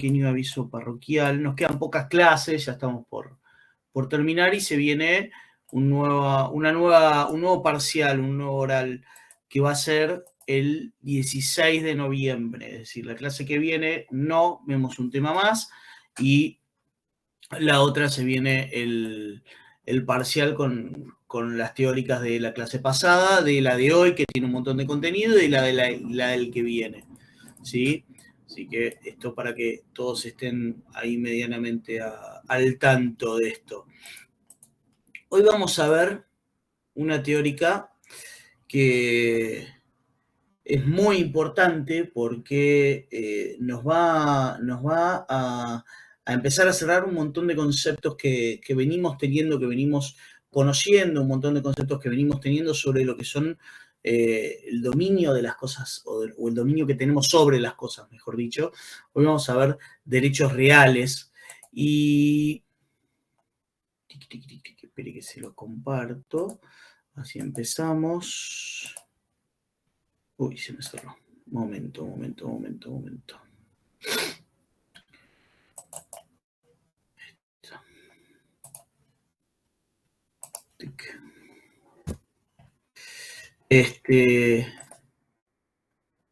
pequeño aviso parroquial. Nos quedan pocas clases, ya estamos por terminar y se viene un nuevo parcial, un nuevo oral que va a ser el 16 de noviembre. Es decir, la clase que viene no vemos un tema más y la otra se viene el parcial con las teóricas de la clase pasada, de la de hoy, que tiene un montón de contenido, y la del que viene, ¿sí? Así que esto para que todos estén ahí medianamente al tanto de esto. Hoy vamos a ver una teórica que es muy importante porque nos va a empezar a cerrar un montón de conceptos que venimos teniendo, que venimos conociendo, un montón de conceptos que venimos teniendo sobre lo que son el dominio de las cosas o el dominio que tenemos sobre las cosas, mejor dicho. Hoy vamos a ver derechos reales y... Espere que se lo comparto. Así empezamos. Uy, se me cerró. Momento.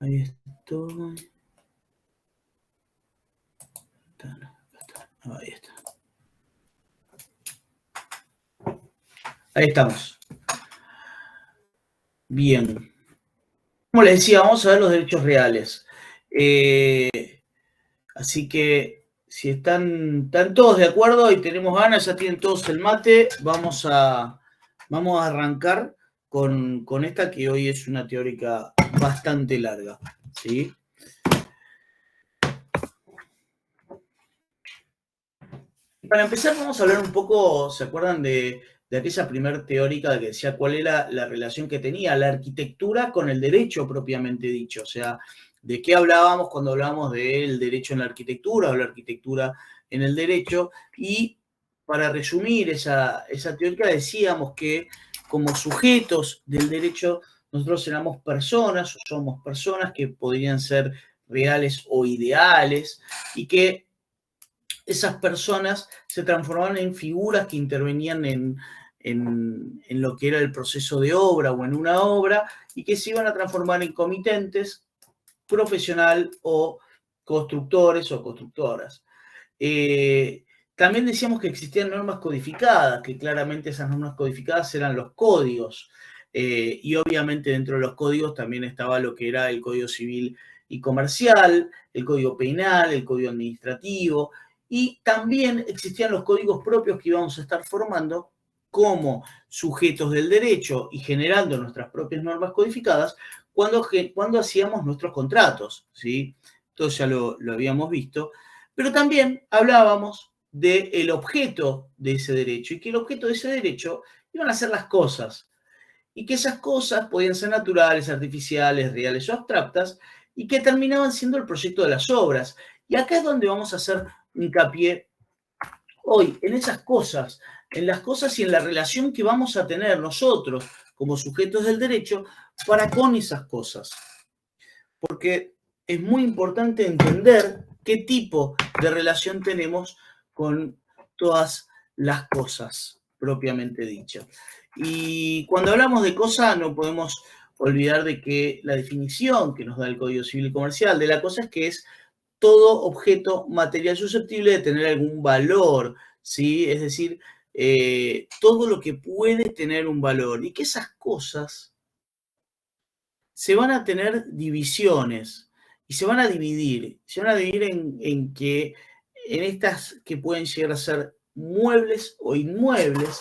Ahí estoy. Ahí está. Ahí estamos. Bien. Como les decía, vamos a ver los derechos reales. Así que si están todos de acuerdo y tenemos ganas, ya tienen todos el mate, vamos a arrancar con esta que hoy es una teórica bastante larga, ¿sí? Para empezar, vamos a hablar un poco, ¿se acuerdan de aquella primer teórica que decía cuál era la relación que tenía la arquitectura con el derecho propiamente dicho? O sea, ¿de qué hablábamos cuando hablábamos del derecho en la arquitectura o la arquitectura en el derecho? Y para resumir esa teórica decíamos que como sujetos del derecho nosotros éramos personas o somos personas que podrían ser reales o ideales y que esas personas se transformaban en figuras que intervenían en lo que era el proceso de obra o en una obra y que se iban a transformar en comitentes profesional o constructores o constructoras. También decíamos que existían normas codificadas, que claramente esas normas codificadas eran los códigos. Y obviamente dentro de los códigos también estaba lo que era el Código Civil y Comercial, el Código Penal, el Código Administrativo, y también existían los códigos propios que íbamos a estar formando como sujetos del derecho y generando nuestras propias normas codificadas cuando hacíamos nuestros contratos, ¿sí? Todo ya lo habíamos visto. Pero también hablábamos del objeto de ese derecho y que el objeto de ese derecho iban a ser las cosas y que esas cosas podían ser naturales, artificiales, reales o abstractas y que terminaban siendo el proyecto de las obras. Y acá es donde vamos a hacer hincapié hoy, en esas cosas, en las cosas y en la relación que vamos a tener nosotros como sujetos del derecho para con esas cosas. Porque es muy importante entender qué tipo de relación tenemos con todas las cosas propiamente dichas. Y cuando hablamos de cosas no podemos olvidar de que la definición que nos da el Código Civil y Comercial de la cosa es que es todo objeto material susceptible de tener algún valor, ¿sí? Es decir, todo lo que puede tener un valor y que esas cosas se van a tener divisiones y se van a dividir en que en estas que pueden llegar a ser muebles o inmuebles,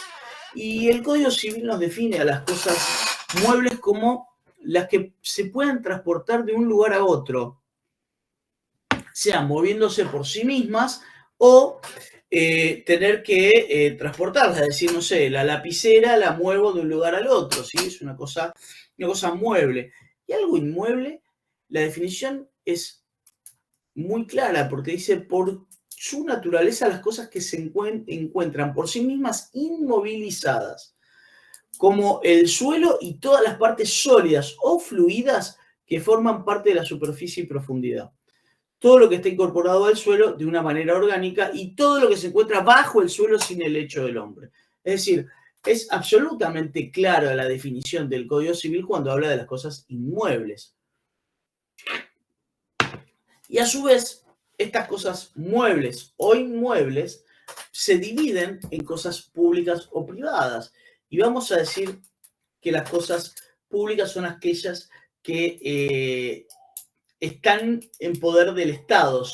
y el Código Civil nos define a las cosas muebles como las que se pueden transportar de un lugar a otro, sea moviéndose por sí mismas o tener que transportarlas, es decir, no sé, la lapicera la muevo de un lugar al otro, ¿sí? Es una cosa mueble. Y algo inmueble, la definición es muy clara porque dice por su naturaleza las cosas que se encuentran por sí mismas inmovilizadas, como el suelo y todas las partes sólidas o fluidas que forman parte de la superficie y profundidad. todo lo que está incorporado al suelo de una manera orgánica y todo lo que se encuentra bajo el suelo sin el hecho del hombre. Es decir, es absolutamente clara la definición del Código Civil cuando habla de las cosas inmuebles. Y a su vez, estas cosas muebles o inmuebles se dividen en cosas públicas o privadas. Y vamos a decir que las cosas públicas son aquellas que están en poder del Estado,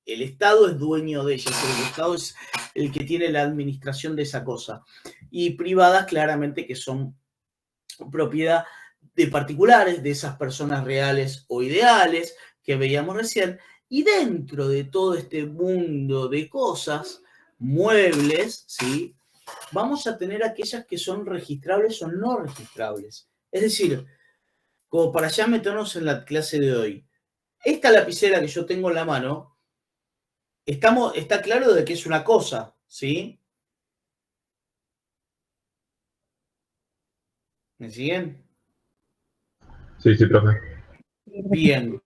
el Estado es dueño de ellas, el Estado es el que tiene la administración de esa cosa. Y privadas, claramente, que son propiedad de particulares, de esas personas reales o ideales que veíamos recién. Y dentro de todo este mundo de cosas, muebles, ¿sí? Vamos a tener aquellas que son registrables o no registrables. Es decir, como para ya meternos en la clase de hoy, esta lapicera que yo tengo en la mano, está claro de que es una cosa, ¿sí? ¿Me siguen? Sí, sí, profe. Bien.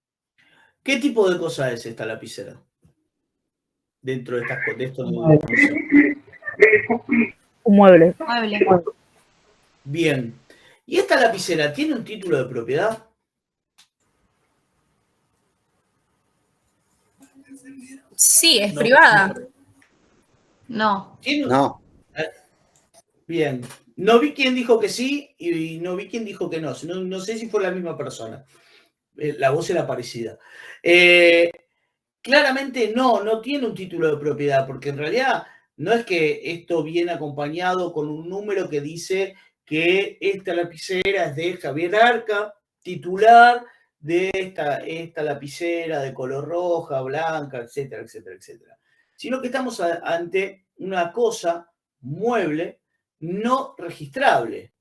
¿Qué tipo de cosa es esta lapicera? Dentro de estos conceptos. Un mueble. Bien. ¿Y esta lapicera tiene un título de propiedad? Sí, es privada. No. No. Bien. No vi quién dijo que sí y no vi quién dijo que no. No sé si fue la misma persona. La voz era parecida. Claramente no tiene un título de propiedad, porque en realidad no es que esto viene acompañado con un número que dice que esta lapicera es de Javier Arca, titular de esta lapicera de color roja, blanca, etcétera, etcétera, etcétera. Sino que estamos ante una cosa mueble no registrable.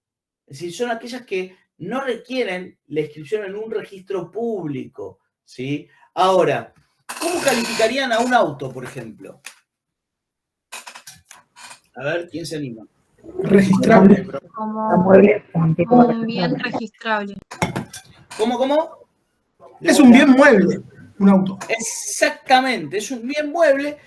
Es decir, son aquellas que no requieren la inscripción en un registro público, ¿sí? Ahora, ¿cómo calificarían a un auto, por ejemplo? A ver, ¿quién se anima? Registrable, bro. Como un bien registrable. ¿Cómo? Es un bien mueble, un auto. Exactamente, es un bien mueble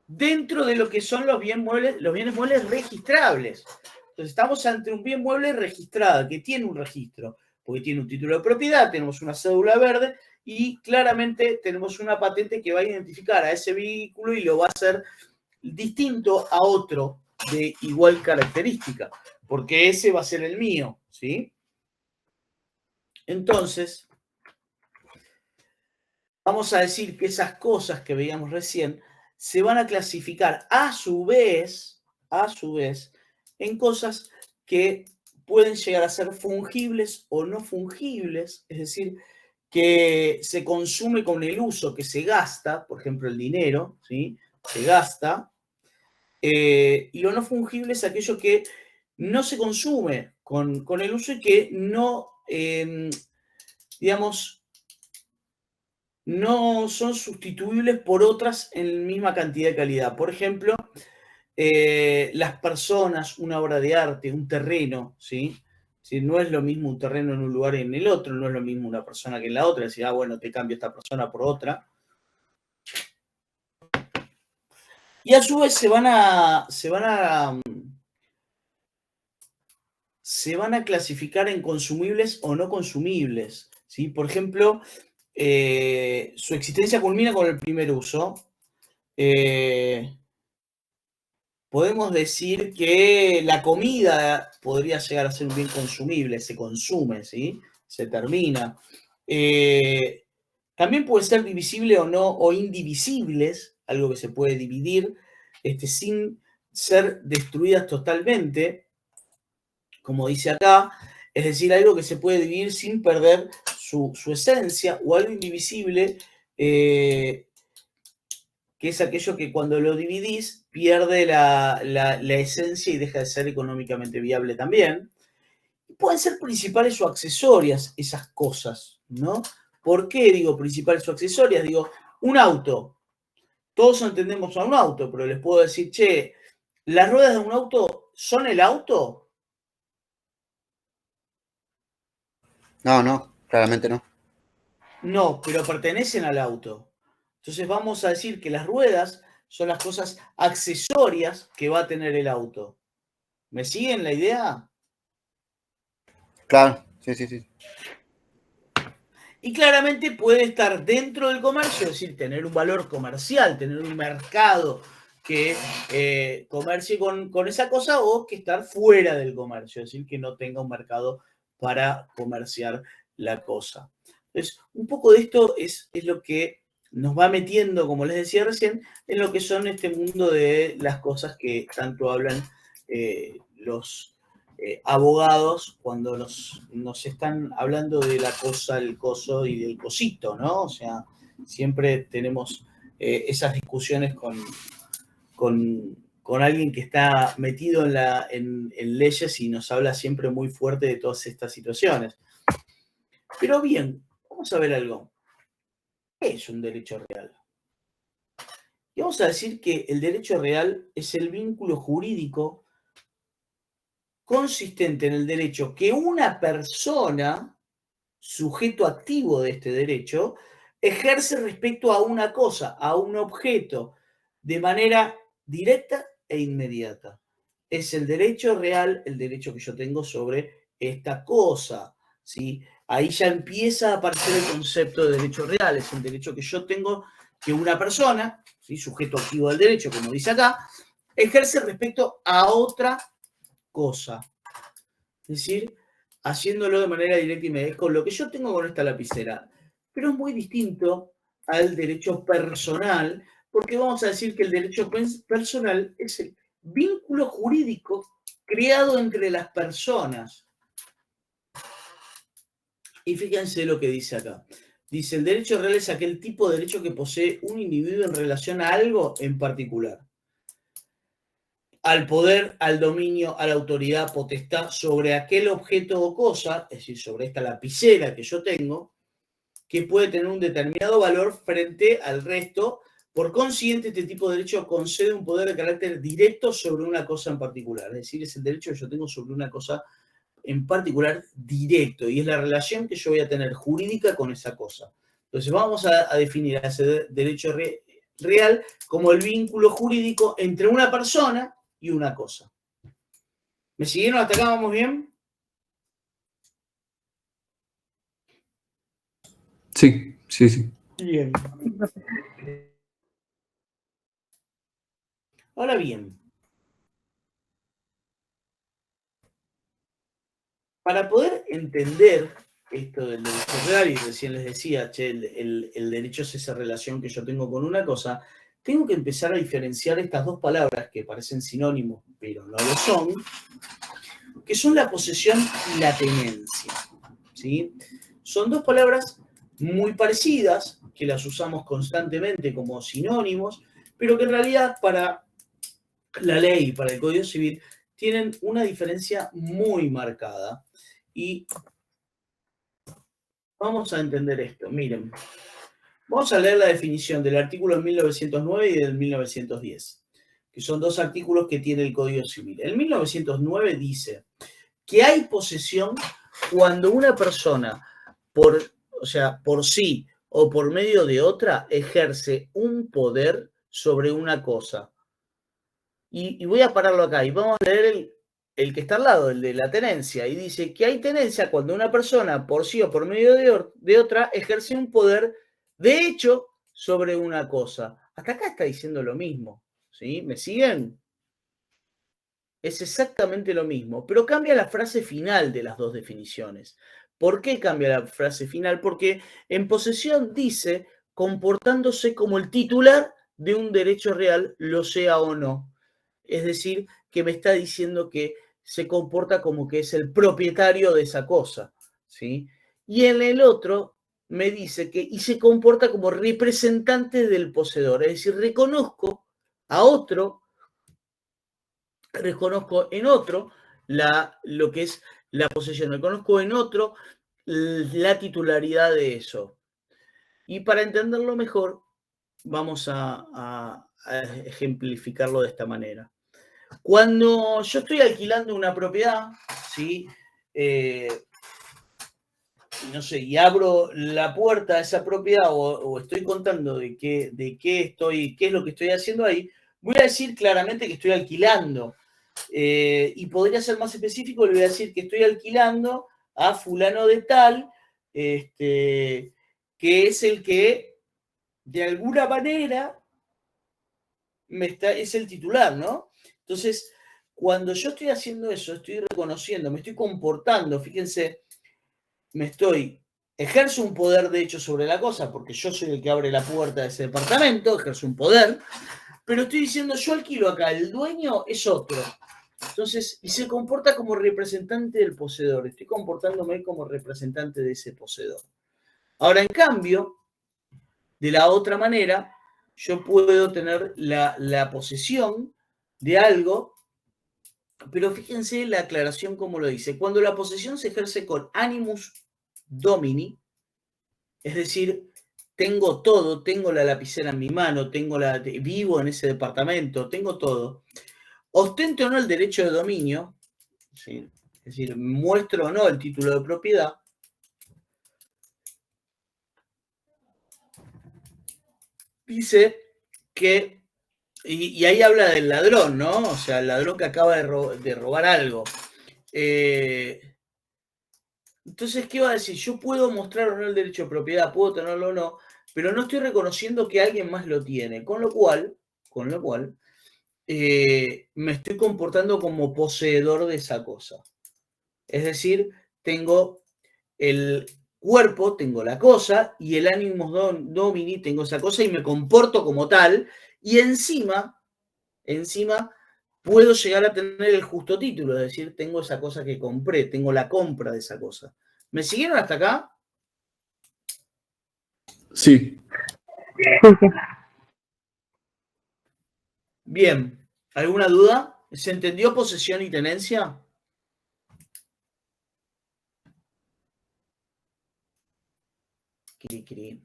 dentro de lo que son los bienes muebles registrables. Entonces estamos ante un bien mueble registrado, que tiene un registro, porque tiene un título de propiedad, tenemos una cédula verde y claramente tenemos una patente que va a identificar a ese vehículo y lo va a hacer distinto a otro de igual característica, porque ese va a ser el mío, ¿sí? Entonces, vamos a decir que esas cosas que veíamos recién se van a clasificar a su vez, en cosas que pueden llegar a ser fungibles o no fungibles, es decir, que se consume con el uso, que se gasta, por ejemplo, el dinero, ¿sí? Se gasta, y lo no fungible es aquello que no se consume con el uso y que no, digamos, no son sustituibles por otras en la misma cantidad de calidad. Por ejemplo, las personas, una obra de arte, un terreno, ¿sí? Si no es lo mismo un terreno en un lugar y en el otro, no es lo mismo una persona que en la otra, decir, bueno, te cambio esta persona por otra. Y a su vez se van a clasificar en consumibles o no consumibles, ¿sí? Por ejemplo, su existencia culmina con el primer uso. Podemos decir que la comida podría llegar a ser un bien consumible, se consume, ¿sí? Se termina. También puede ser divisible o no, o indivisibles, algo que se puede dividir, sin ser destruidas totalmente, como dice acá, es decir, algo que se puede dividir sin perder su esencia, o algo indivisible, que es aquello que cuando lo dividís pierde la esencia y deja de ser económicamente viable también. Pueden ser principales o accesorias esas cosas, ¿no? ¿Por qué digo principales o accesorias? Digo, un auto. Todos entendemos a un auto, pero les puedo decir, che, ¿las ruedas de un auto son el auto? No, claramente no. No, pero pertenecen al auto. Entonces vamos a decir que las ruedas son las cosas accesorias que va a tener el auto. ¿Me siguen la idea? Claro, sí. Y claramente puede estar dentro del comercio, es decir, tener un valor comercial, tener un mercado que comercie con esa cosa, o que estar fuera del comercio, es decir, que no tenga un mercado para comerciar la cosa. Entonces, un poco de esto es lo que nos va metiendo, como les decía recién, en lo que son este mundo de las cosas que tanto hablan los abogados cuando nos están hablando de la cosa, el coso y del cosito, ¿no? O sea, siempre tenemos esas discusiones con alguien que está metido en leyes y nos habla siempre muy fuerte de todas estas situaciones. Pero bien, vamos a ver algo. ¿Qué es un derecho real? Y vamos a decir que el derecho real es el vínculo jurídico consistente en el derecho que una persona, sujeto activo de este derecho, ejerce respecto a una cosa, a un objeto, de manera directa e inmediata. Es el derecho real, el derecho que yo tengo sobre esta cosa, ¿sí? Ahí ya empieza a aparecer el concepto de derecho real, es el derecho que yo tengo que una persona, ¿sí? Sujeto activo del derecho, como dice acá, ejerce respecto a otra cosa. Es decir, haciéndolo de manera directa y inmediata, con lo que yo tengo con esta lapicera. Pero es muy distinto al derecho personal, porque vamos a decir que el derecho personal es el vínculo jurídico creado entre las personas. Y fíjense lo que dice acá. Dice, el derecho real es aquel tipo de derecho que posee un individuo en relación a algo en particular. Al poder, al dominio, a la autoridad, potestad sobre aquel objeto o cosa, es decir, sobre esta lapicera que yo tengo, que puede tener un determinado valor frente al resto. Por consiguiente, este tipo de derecho concede un poder de carácter directo sobre una cosa en particular. Es decir, es el derecho que yo tengo sobre una cosa en particular directo, y es la relación que yo voy a tener jurídica con esa cosa. Entonces vamos a definir a ese derecho real como el vínculo jurídico entre una persona y una cosa. ¿Me siguieron hasta acá? ¿Vamos bien? Sí. Bien. Ahora bien, para poder entender esto del derecho real, y recién les decía, che, el derecho es esa relación que yo tengo con una cosa, tengo que empezar a diferenciar estas dos palabras que parecen sinónimos, pero no lo son, que son la posesión y la tenencia, ¿sí? Son dos palabras muy parecidas, que las usamos constantemente como sinónimos, pero que en realidad para la ley, para el Código Civil, tienen una diferencia muy marcada. Y vamos a entender esto. Miren, vamos a leer la definición del artículo 1909 y del 1910, que son dos artículos que tiene el Código Civil. El 1909 dice que hay posesión cuando una persona, por sí o por medio de otra, ejerce un poder sobre una cosa. Y voy a pararlo acá y vamos a leer el que está al lado, el de la tenencia. Y dice que hay tenencia cuando una persona, por sí o por medio de otra, ejerce un poder de hecho sobre una cosa. Hasta acá está diciendo lo mismo, ¿sí? ¿Me siguen? Es exactamente lo mismo, pero cambia la frase final de las dos definiciones. ¿Por qué cambia la frase final? Porque en posesión dice comportándose como el titular de un derecho real, lo sea o no. Es decir, que me está diciendo que se comporta como que es el propietario de esa cosa, ¿sí? Y en el otro me dice que y se comporta como representante del poseedor, es decir, reconozco en otro lo que es la posesión, reconozco en otro la titularidad de eso. Y para entenderlo mejor, vamos a ejemplificarlo de esta manera. Cuando yo estoy alquilando una propiedad, ¿sí? no sé, y abro la puerta a esa propiedad o estoy contando de qué es lo que estoy haciendo ahí, voy a decir claramente que estoy alquilando. Y podría ser más específico, le voy a decir que estoy alquilando a fulano de tal, que es el que, de alguna manera, es el titular, ¿no? Entonces, cuando yo estoy haciendo eso, estoy reconociendo, me estoy comportando, fíjense, ejerzo un poder de hecho sobre la cosa, porque yo soy el que abre la puerta de ese departamento, ejerzo un poder, pero estoy diciendo, yo alquilo acá, el dueño es otro. Entonces, y se comporta como representante del poseedor, estoy comportándome como representante de ese poseedor. Ahora, en cambio, de la otra manera, yo puedo tener la posesión de algo, pero fíjense la aclaración como lo dice. Cuando la posesión se ejerce con animus domini, es decir, tengo todo, tengo la lapicera en mi mano, vivo en ese departamento, tengo todo, ostente o no el derecho de dominio, ¿sí? Es decir, muestro o no el título de propiedad, dice que, y ahí habla del ladrón, ¿no? O sea, el ladrón que acaba de robar algo. Entonces, ¿qué va a decir? Yo puedo mostrar o no el derecho de propiedad, puedo tenerlo o no, pero no estoy reconociendo que alguien más lo tiene, con lo cual me estoy comportando como poseedor de esa cosa. Es decir, tengo el cuerpo, tengo la cosa, y el animus domini, tengo esa cosa, y me comporto como tal, y encima, puedo llegar a tener el justo título, es decir, tengo esa cosa que compré, tengo la compra de esa cosa. ¿Me siguieron hasta acá? Sí. Bien. ¿Alguna duda? ¿Se entendió posesión y tenencia? Cri.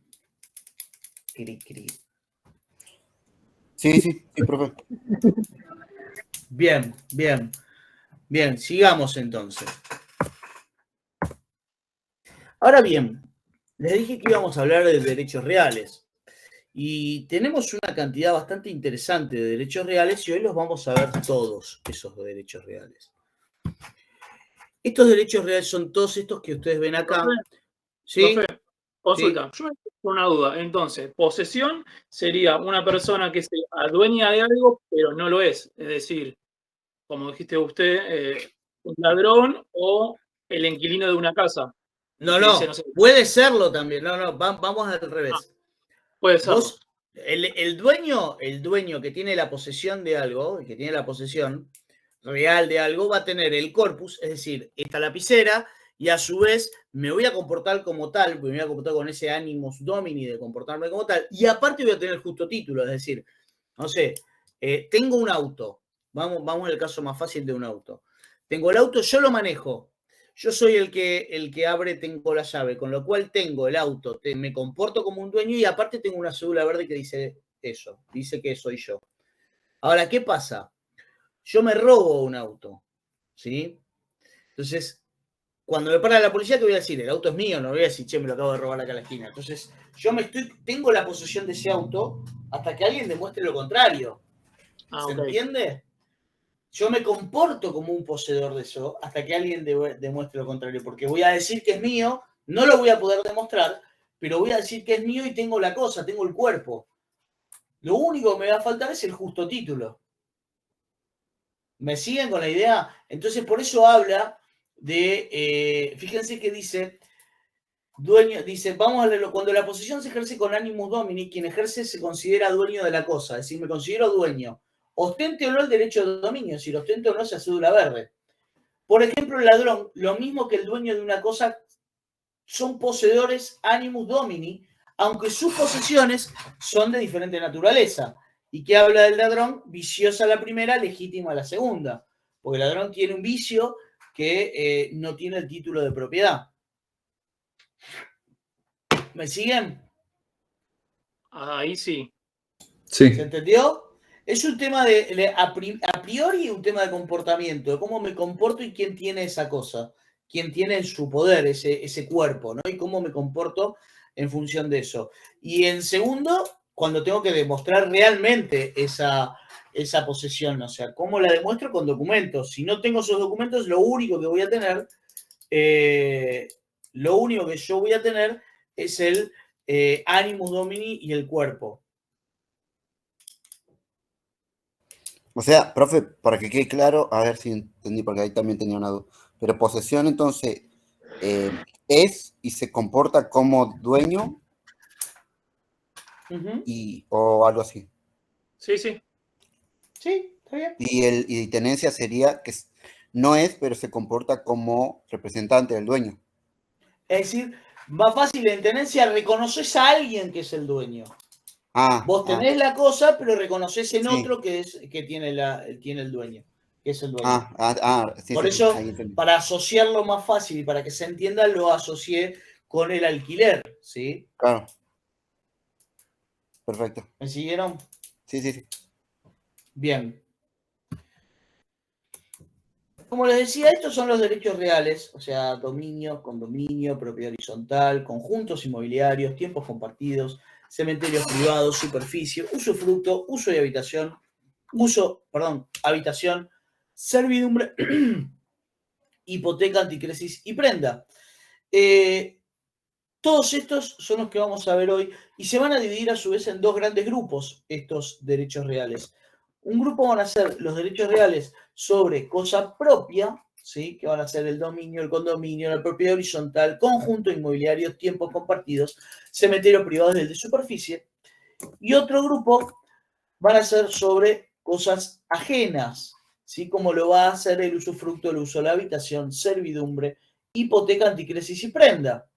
Sí, profe. Bien. Sigamos entonces. Ahora bien, les dije que íbamos a hablar de derechos reales. Y tenemos una cantidad bastante interesante de derechos reales y hoy los vamos a ver todos, esos derechos reales. Estos derechos reales son todos estos que ustedes ven acá. ¿Sí? Profe, consulta. Sí. Yo me tengo una duda. Entonces, posesión sería una persona que se adueña de algo, pero no lo es. Es decir, como dijiste usted, un ladrón o el inquilino de una casa. No, puede serlo también. No, vamos al revés. Puede ser. El dueño que tiene la posesión de algo, que tiene la posesión real de algo, va a tener el corpus, es decir, esta lapicera, y a su vez me voy a comportar como tal, porque me voy a comportar con ese animus domini de comportarme como tal, y aparte voy a tener justo título, es decir, no sé, tengo un auto, vamos al caso más fácil de un auto. Tengo el auto, yo lo manejo. Yo soy el que abre, tengo la llave, con lo cual tengo el auto, me comporto como un dueño y aparte tengo una cédula verde que dice eso, dice que soy yo. Ahora, ¿qué pasa? Yo me robo un auto, ¿sí? Entonces, cuando me para la policía, ¿qué voy a decir? El auto es mío, no voy a decir, che, me lo acabo de robar acá a la esquina. Entonces, tengo la posesión de ese auto hasta que alguien demuestre lo contrario. ¿Se entiende? Yo me comporto como un poseedor de eso hasta que alguien demuestre lo contrario, porque voy a decir que es mío, no lo voy a poder demostrar, pero voy a decir que es mío y tengo la cosa, tengo el cuerpo. Lo único que me va a faltar es el justo título. ¿Me siguen con la idea? Entonces, por eso habla de, fíjense que dice, vamos a leerlo, cuando la posesión se ejerce con animus domini, quien ejerce se considera dueño de la cosa, es decir, me considero dueño. Ostente o no el derecho de dominio, si lo ostente o no esa cédula verde. Por ejemplo, el ladrón, lo mismo que el dueño de una cosa, son poseedores animus domini, aunque sus posesiones son de diferente naturaleza. ¿Y qué habla del ladrón? Viciosa la primera, legítima la segunda. Porque el ladrón tiene un vicio que no tiene el título de propiedad. ¿Me siguen? Ahí sí. Sí. ¿Se entendió? Es un tema a priori un tema de comportamiento, de cómo me comporto y quién tiene esa cosa. quien tiene en su poder ese cuerpo, ¿no? Y cómo me comporto en función de eso. Y en segundo, cuando tengo que demostrar realmente esa posesión, o sea, ¿cómo la demuestro? Con documentos. Si no tengo esos documentos, lo único que voy a tener, es el animus domini y el cuerpo. O sea, profe, para que quede claro, a ver si entendí, porque ahí también tenía una duda. Pero posesión, entonces, es y se comporta como dueño o algo así. Sí, sí. Sí, está bien. Y tenencia sería que no es, pero se comporta como representante del dueño. Es decir, más fácil en tenencia, reconoces a alguien que es el dueño. Vos tenés la cosa, pero reconoces en otro que tiene el dueño, que es el dueño. Sí, por eso, para asociarlo más fácil y para que se entienda, lo asocié con el alquiler, ¿sí? Claro. Perfecto. ¿Me siguieron? Sí. Bien. Como les decía, estos son los derechos reales, o sea, dominio, condominio, propiedad horizontal, conjuntos inmobiliarios, tiempos compartidos, cementerios privados, superficie, usufructo, uso y habitación, habitación, servidumbre, hipoteca, anticresis y prenda. Todos estos son los que vamos a ver hoy y se van a dividir a su vez en dos grandes grupos, estos derechos reales. Un grupo van a ser los derechos reales sobre cosa propia, ¿sí? Que van a ser el dominio, el condominio, la propiedad horizontal, conjunto inmobiliario, tiempos compartidos, cementerio privado de superficie. Y otro grupo van a ser sobre cosas ajenas, ¿sí? Como lo va a hacer el usufructo, el uso de la habitación, servidumbre, hipoteca, anticresis y prenda.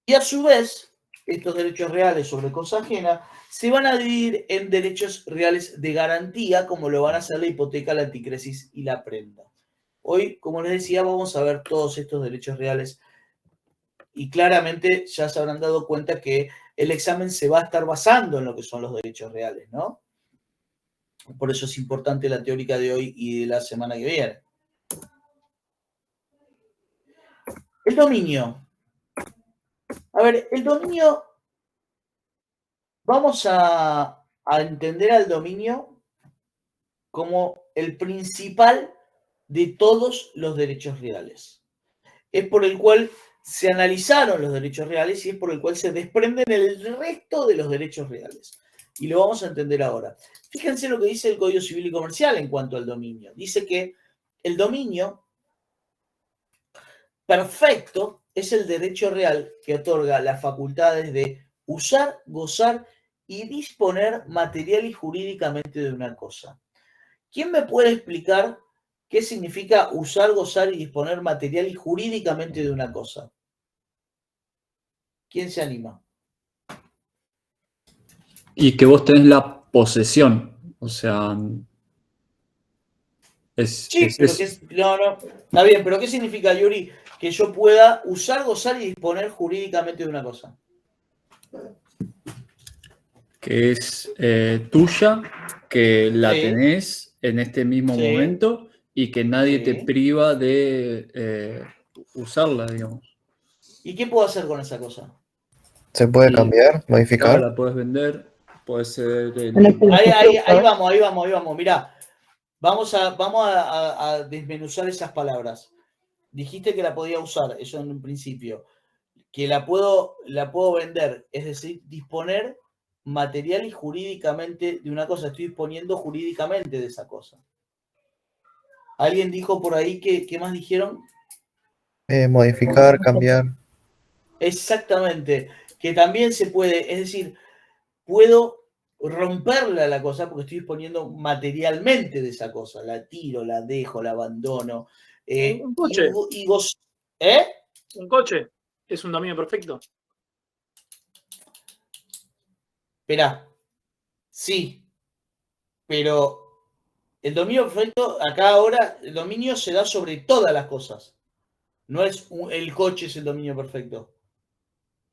Y a su vez, estos derechos reales sobre cosa ajena se van a dividir en derechos reales de garantía, como lo van a hacer la hipoteca, la anticresis y la prenda. Hoy, como les decía, vamos a ver todos estos derechos reales y claramente ya se habrán dado cuenta que el examen se va a estar basando en lo que son los derechos reales, ¿no? Por eso es importante la teórica de hoy y de la semana que viene. El dominio. A ver, el dominio, vamos a entender al dominio como el principal de todos los derechos reales. Es por el cual se analizaron los derechos reales y es por el cual se desprenden el resto de los derechos reales. Y lo vamos a entender ahora. Fíjense lo que dice el Código Civil y Comercial en cuanto al dominio. Dice que el dominio perfecto es el derecho real que otorga las facultades de usar, gozar y disponer material y jurídicamente de una cosa. ¿Quién me puede explicar qué significa usar, gozar y disponer material y jurídicamente de una cosa? ¿Quién se anima? Y que vos tenés la posesión, o sea... No, está bien, pero ¿qué significa, Yuri? Que yo pueda usar, gozar y disponer jurídicamente de una cosa. Que es tuya, que la tenés en este mismo momento y que nadie te priva de usarla, digamos. ¿Y qué puedo hacer con esa cosa? ¿Se puede cambiar, modificar? Claro, la puedes vender, puede ser... Ahí vamos. Mirá, vamos a desmenuzar esas palabras. Dijiste que la podía usar, eso en un principio. Que la puedo vender, es decir, disponer material y jurídicamente de una cosa. Estoy disponiendo jurídicamente de esa cosa. ¿Alguien dijo por ahí qué más dijeron? Modificar, cambiar. Exactamente, que también se puede, es decir, puedo romperla la cosa porque estoy disponiendo materialmente de esa cosa. La tiro, la dejo, la abandono. Un coche. Un coche es un dominio perfecto. Esperá, sí, pero el dominio perfecto, acá ahora, el dominio se da sobre todas las cosas. No es el coche es el dominio perfecto.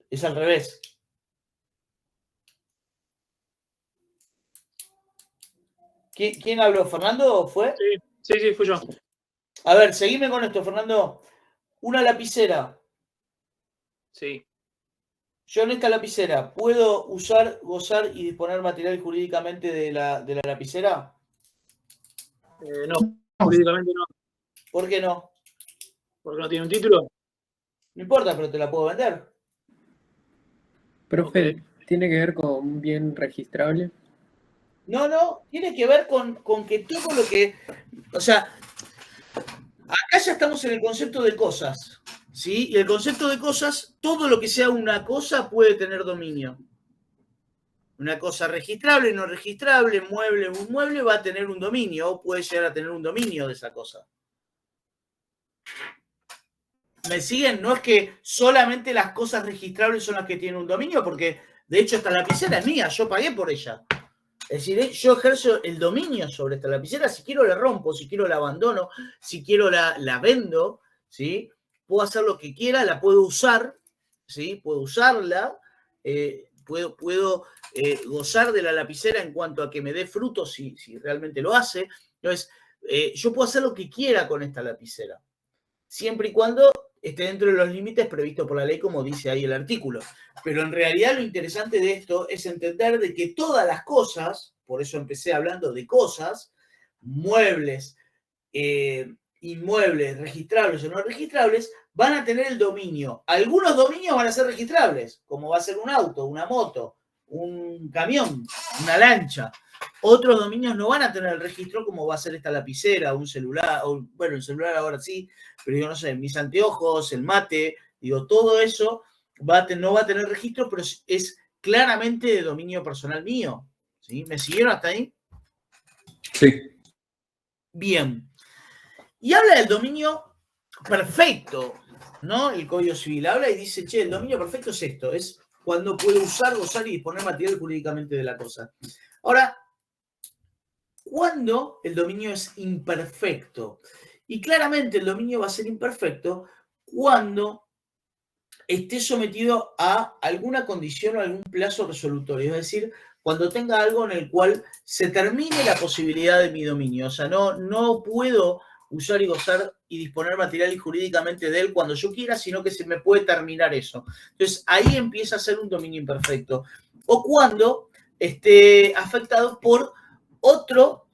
Es al revés. ¿Quién habló? ¿Fernando fue? Sí, fui yo. A ver, seguime con esto, Fernando. Una lapicera. Sí. Yo en esta lapicera, ¿puedo usar, gozar y disponer material jurídicamente de la lapicera? No, jurídicamente no. ¿Por qué no? ¿Porque no tiene un título? No importa, pero te la puedo vender. Profe, ¿tiene que ver con un bien registrable? No, tiene que ver con que todo lo que... O sea, acá ya estamos en el concepto de cosas, ¿sí? Y el concepto de cosas, todo lo que sea una cosa puede tener dominio. Una cosa registrable, no registrable, mueble, un mueble va a tener un dominio, o puede llegar a tener un dominio de esa cosa. ¿Me siguen? No es que solamente las cosas registrables son las que tienen un dominio, porque de hecho esta lapicera es mía, yo pagué por ella. Es decir, yo ejerzo el dominio sobre esta lapicera, si quiero la rompo, si quiero la abandono, si quiero la vendo, ¿sí? Puedo hacer lo que quiera, la puedo usar, ¿sí? Puedo usarla, puedo gozar de la lapicera en cuanto a que me dé frutos si realmente lo hace. Entonces, yo puedo hacer lo que quiera con esta lapicera, siempre y cuando esté dentro de los límites previstos por la ley, como dice ahí el artículo. Pero en realidad lo interesante de esto es entender de que todas las cosas, por eso empecé hablando de cosas, muebles, inmuebles, registrables o no registrables, van a tener el dominio. Algunos dominios van a ser registrables, como va a ser un auto, una moto, un camión, una lancha. Otros dominios no van a tener el registro, como va a ser esta lapicera, un celular, o, bueno, el celular ahora sí, pero yo no sé, mis anteojos, el mate, digo, todo eso no va a tener registro, pero es claramente de dominio personal mío. ¿Sí? ¿Me siguieron hasta ahí? Sí. Bien. Y habla del dominio perfecto, ¿no? El Código Civil habla y dice, che, el dominio perfecto es esto, es cuando puedo usar, gozar y disponer material jurídicamente de la cosa. Ahora, ¿cuándo el dominio es imperfecto? Y claramente el dominio va a ser imperfecto cuando esté sometido a alguna condición o algún plazo resolutorio, es decir, cuando tenga algo en el cual se termine la posibilidad de mi dominio. O sea, no puedo usar y gozar y disponer material y jurídicamente de él cuando yo quiera, sino que se me puede terminar eso. Entonces, ahí empieza a ser un dominio imperfecto. O cuando esté afectado por otro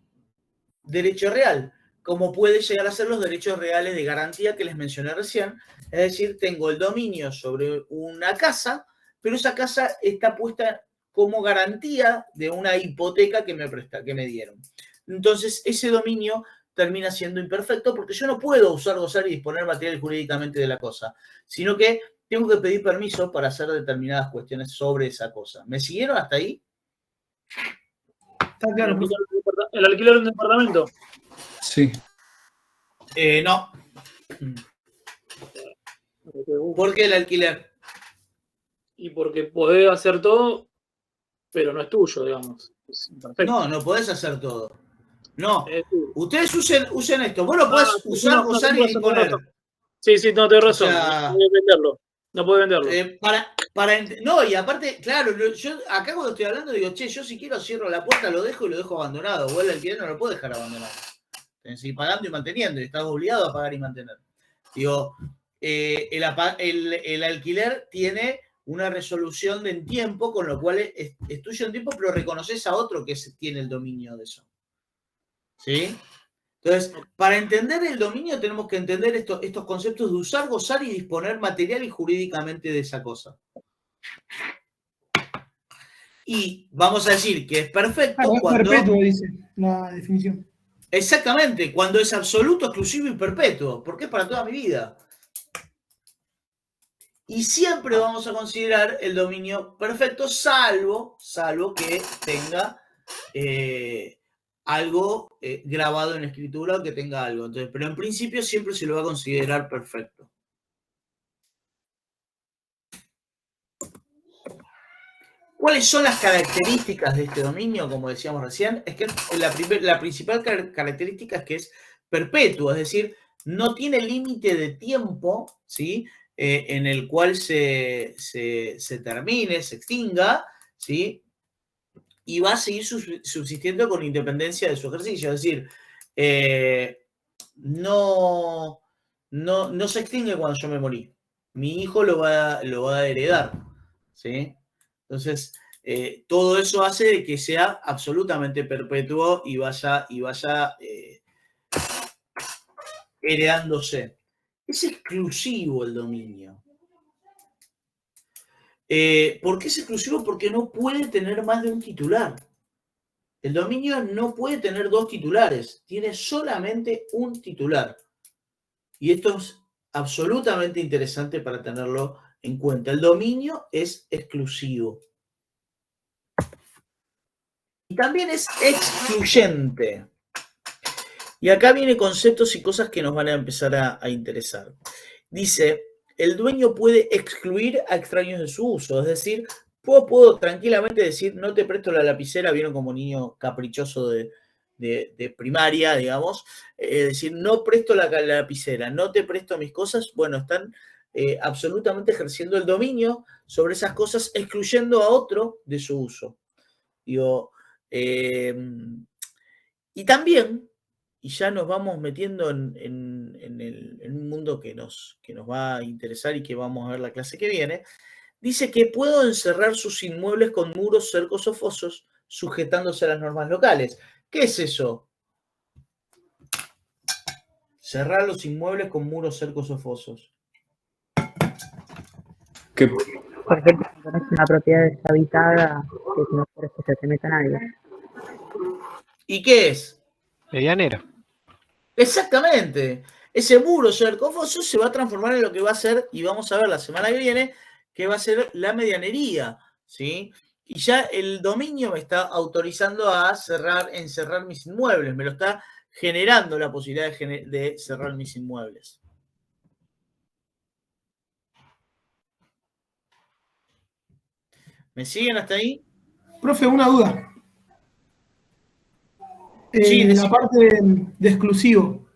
derecho real, como puede llegar a ser los derechos reales de garantía que les mencioné recién. Es decir, tengo el dominio sobre una casa, pero esa casa está puesta como garantía de una hipoteca que me dieron. Entonces, ese dominio termina siendo imperfecto porque yo no puedo usar, gozar y disponer material jurídicamente de la cosa, sino que tengo que pedir permiso para hacer determinadas cuestiones sobre esa cosa. ¿Me siguieron hasta ahí? Está claro. ¿El alquiler de un departamento? Sí. No. ¿Por qué el alquiler? Y porque podés hacer todo, pero no es tuyo, digamos. Es imperfecto. No podés hacer todo. No. Ustedes usen esto. Vos lo podés usar, gozar y disponer. Sí, no, tenés razón. O sea, no podés venderlo. No, y aparte, claro, yo acá cuando estoy hablando digo, che, yo si quiero cierro la puerta, lo dejo y lo dejo abandonado. Vos el alquiler no lo puedo dejar abandonado. Tenés que seguir pagando y manteniendo, y estás obligado a pagar y mantener. Digo, el alquiler tiene una resolución en tiempo, con lo cual es tuyo en tiempo, pero reconoces a otro que tiene el dominio de eso. ¿Sí? Entonces, para entender el dominio tenemos que entender estos conceptos de usar, gozar y disponer material y jurídicamente de esa cosa. Y vamos a decir que es perfecto cuando... Perpetuo, dice la definición. Exactamente, cuando es absoluto, exclusivo y perpetuo, porque es para toda mi vida. Y siempre vamos a considerar el dominio perfecto, salvo que tenga algo grabado en escritura o que tenga algo. Entonces, pero en principio siempre se lo va a considerar perfecto. ¿Cuáles son las características de este dominio? Como decíamos recién, es que la principal característica es que es perpetuo, es decir, no tiene límite de tiempo, ¿sí? En el cual se termine, se extinga, ¿sí? Y va a seguir subsistiendo con independencia de su ejercicio. Es decir, no se extingue cuando yo me morí. Mi hijo lo va a heredar, ¿sí? Entonces, todo eso hace de que sea absolutamente perpetuo y vaya heredándose. Es exclusivo el dominio. ¿Por qué es exclusivo? Porque no puede tener más de un titular. El dominio no puede tener dos titulares, tiene solamente un titular. Y esto es absolutamente interesante para tenerlo en cuenta. El dominio es exclusivo. Y también es excluyente. Y acá vienen conceptos y cosas que nos van a empezar a interesar. Dice, el dueño puede excluir a extraños de su uso, es decir, puedo tranquilamente decir, no te presto la lapicera, vieron como niño caprichoso de primaria, digamos, es decir, no presto la lapicera, no te presto mis cosas, bueno, están absolutamente ejerciendo el dominio sobre esas cosas, excluyendo a otro de su uso. Digo, y también, y ya nos vamos metiendo en un mundo que nos va a interesar y que vamos a ver la clase que viene, dice que puedo encerrar sus inmuebles con muros, cercos o fosos, sujetándose a las normas locales. ¿Qué es eso? Cerrar los inmuebles con muros, cercos o fosos. ¿Qué? Por ejemplo, si tenés una propiedad deshabitada, que no quieres que se te meta nadie. ¿Y qué es? Medianera. Exactamente. Ese muro, cerco o foso se va a transformar en lo que va a ser, y vamos a ver la semana que viene, que va a ser la medianería, ¿sí? Y ya el dominio me está autorizando a encerrar mis inmuebles, me lo está generando la posibilidad de cerrar mis inmuebles. ¿Me siguen hasta ahí? Profe, una duda. Sí, la parte de exclusivo.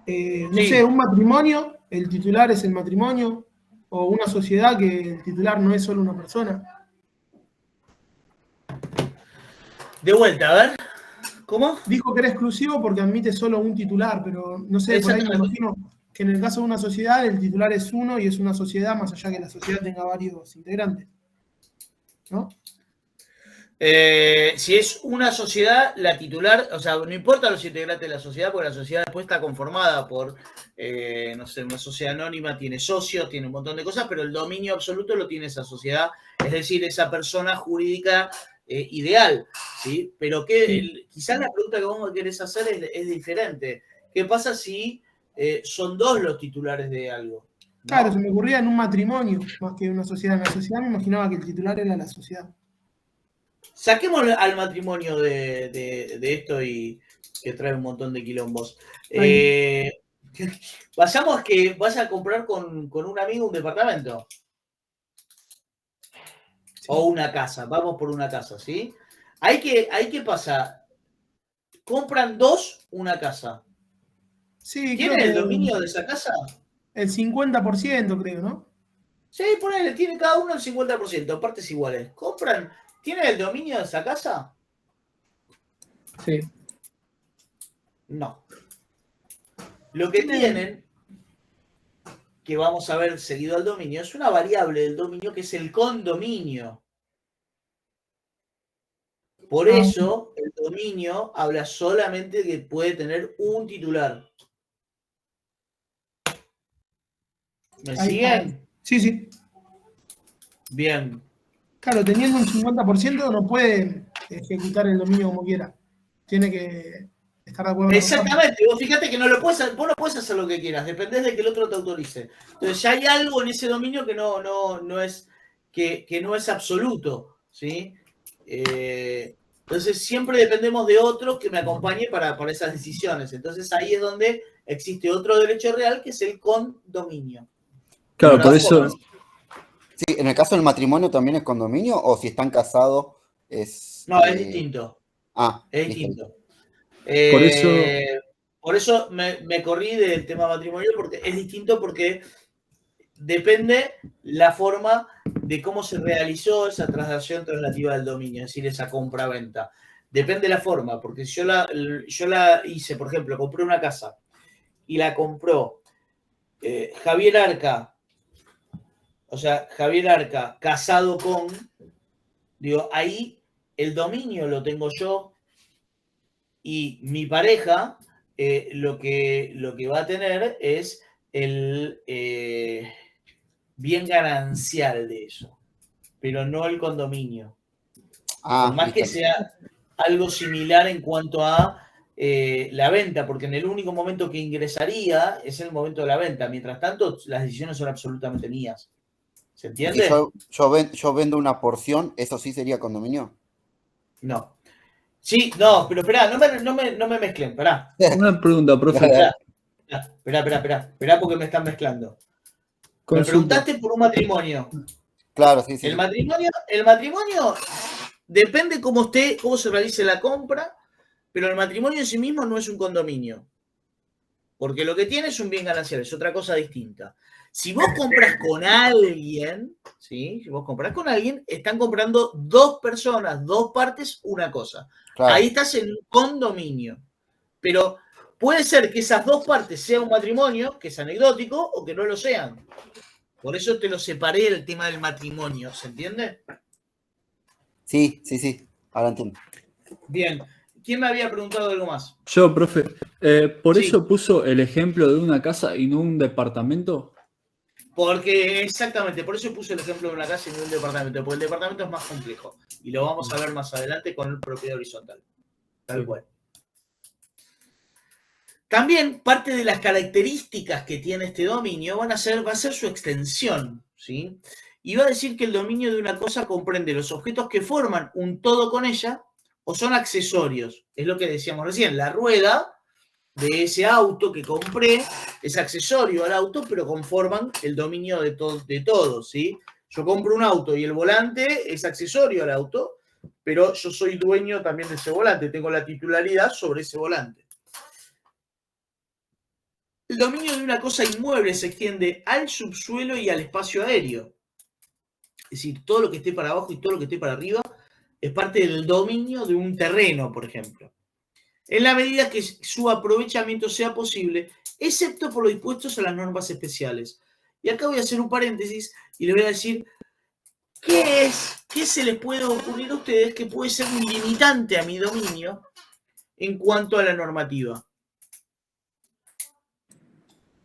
No Sí. sé, un matrimonio, el titular es el matrimonio, o una sociedad que el titular no es solo una persona. De vuelta, a ver. ¿Cómo? Dijo que era exclusivo porque admite solo un titular, pero no sé, por ahí me imagino que en el caso de una sociedad el titular es uno y es una sociedad más allá que la sociedad tenga varios integrantes. ¿No? Si es una sociedad, la titular, o sea, no importa los integrantes de la sociedad, porque la sociedad después está conformada por, no sé, una sociedad anónima, tiene socios, tiene un montón de cosas, pero el dominio absoluto lo tiene esa sociedad, es decir, esa persona jurídica ideal, ¿sí? Pero quizás la pregunta que vos querés hacer es diferente. ¿Qué pasa si son dos los titulares de algo? ¿No? Claro, se me ocurría en un matrimonio, más que una sociedad. En la sociedad me imaginaba que el titular era la sociedad. Saquemos al matrimonio de esto y que trae un montón de quilombos. Vayamos que vas a comprar con un amigo un departamento. Sí. O una casa. Vamos por una casa, ¿sí? Ahí qué pasa. Compran dos una casa. Sí, ¿Tienen el dominio de esa casa? El 50%, creo, ¿no? Sí, ponele, tiene cada uno el 50%, partes iguales. Compran. ¿Tienen el dominio de esa casa? Sí. No. Lo que tienen, que vamos a ver seguido al dominio, es una variable del dominio que es el condominio. Por eso, el dominio habla solamente de que puede tener un titular. ¿Me siguen? Sí, sí. Bien. Claro, teniendo un 50% no puede ejecutar el dominio como quiera. Tiene que estar de acuerdo. Exactamente. Vos fíjate que vos no puedes hacer lo que quieras, dependés de que el otro te autorice. Entonces ya hay algo en ese dominio que no es absoluto, ¿sí? Entonces siempre dependemos de otro que me acompañe para esas decisiones. Entonces ahí es donde existe otro derecho real que es el condominio. Claro, por eso... Sí, en el caso del matrimonio también es condominio, o si están casados es... No, es distinto. Es distinto. Por eso me corrí del tema matrimonial, porque es distinto porque depende la forma de cómo se realizó esa transacción traslativa del dominio, es decir, esa compra-venta. Depende la forma, porque si yo la hice, por ejemplo, compré una casa y la compró Javier Arca, o sea, Javier Arca casado con, digo, ahí el dominio lo tengo yo y mi pareja lo que va a tener es el bien ganancial de eso, pero no el condominio. Por más que sea algo similar en cuanto a la venta, porque en el único momento que ingresaría es el momento de la venta. Mientras tanto, las decisiones son absolutamente mías. ¿Se entiende? Yo vendo una porción, ¿eso sí sería condominio? No. Sí, no, pero esperá, no me mezclen, esperá. Una pregunta, profe. Esperá porque me están mezclando. Me preguntaste por un matrimonio. Claro, sí. El matrimonio depende cómo se realice la compra, pero el matrimonio en sí mismo no es un condominio. Porque lo que tiene es un bien ganancial, es otra cosa distinta. Si vos compras con alguien, ¿sí? Si vos compras con alguien, están comprando dos personas, dos partes, una cosa. Claro. Ahí estás en un condominio. Pero puede ser que esas dos partes sean un matrimonio, que es anecdótico, o que no lo sean. Por eso te lo separé el tema del matrimonio, ¿se entiende? Sí. Ahora entiendo. Bien. ¿Quién me había preguntado algo más? Yo, profe. ¿Por eso puso el ejemplo de una casa y no un departamento? Porque, exactamente, por eso puse el ejemplo de una casa y no un departamento, porque el departamento es más complejo. Y lo vamos a ver más adelante con el propiedad horizontal. Tal cual. También parte de las características que tiene este dominio va a ser su extensión, ¿sí? Y va a decir que el dominio de una cosa comprende los objetos que forman un todo con ella o son accesorios. Es lo que decíamos recién, la rueda de ese auto que compré es accesorio al auto, pero conforman el dominio de todos, ¿sí? Yo compro un auto y el volante es accesorio al auto, pero yo soy dueño también de ese volante, tengo la titularidad sobre ese volante. El dominio de una cosa inmueble se extiende al subsuelo y al espacio aéreo. Es decir, todo lo que esté para abajo y todo lo que esté para arriba es parte del dominio de un terreno, por ejemplo. En la medida que su aprovechamiento sea posible, excepto por lo dispuestos a las normas especiales. Y acá voy a hacer un paréntesis y les voy a decir qué se les puede ocurrir a ustedes que puede ser un limitante a mi dominio en cuanto a la normativa.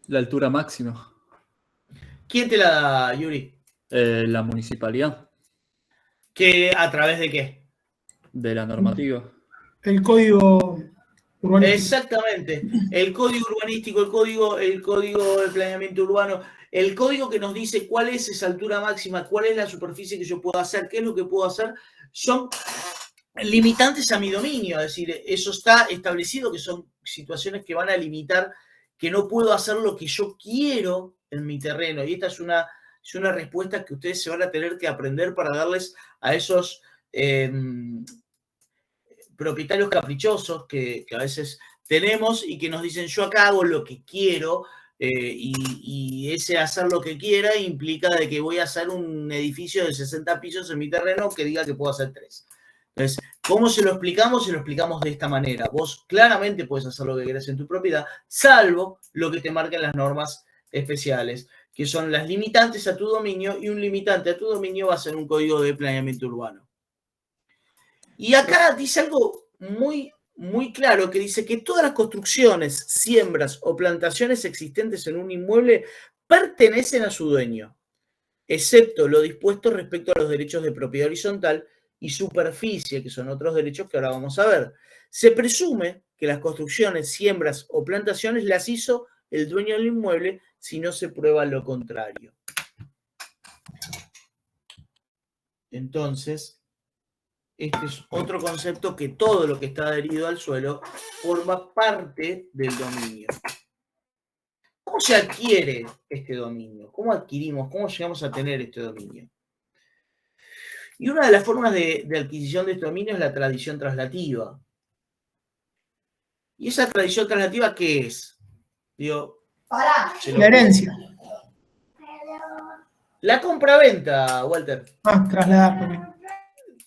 La altura máxima. ¿Quién te la da, Yuri? La municipalidad. ¿Que a través de qué? De la normativa. El código urbanístico. Exactamente. El código urbanístico, el código de planeamiento urbano, el código que nos dice cuál es esa altura máxima, cuál es la superficie que yo puedo hacer, qué es lo que puedo hacer, son limitantes a mi dominio. Es decir, eso está establecido que son situaciones que van a limitar, que no puedo hacer lo que yo quiero en mi terreno. Y esta es una respuesta que ustedes se van a tener que aprender para darles a esos propietarios caprichosos que a veces tenemos y que nos dicen yo acá hago lo que quiero y ese hacer lo que quiera implica de que voy a hacer un edificio de 60 pisos en mi terreno que diga que puedo hacer 3. Entonces, ¿cómo se lo explicamos? Se lo explicamos de esta manera. Vos claramente puedes hacer lo que querés en tu propiedad, salvo lo que te marquen las normas especiales, que son las limitantes a tu dominio, y un limitante a tu dominio va a ser un código de planeamiento urbano. Y acá dice algo muy, muy claro, que dice que todas las construcciones, siembras o plantaciones existentes en un inmueble pertenecen a su dueño, excepto lo dispuesto respecto a los derechos de propiedad horizontal y superficie, que son otros derechos que ahora vamos a ver. Se presume que las construcciones, siembras o plantaciones las hizo el dueño del inmueble si no se prueba lo contrario. Entonces, este es otro concepto, que todo lo que está adherido al suelo forma parte del dominio. ¿Cómo se adquiere este dominio? ¿Cómo adquirimos? ¿Cómo llegamos a tener este dominio? Y una de las formas de adquisición de este dominio es la tradición traslativa. ¿Y esa tradición traslativa qué es? Digo, la herencia. La compra-venta, Walter. Trasladar.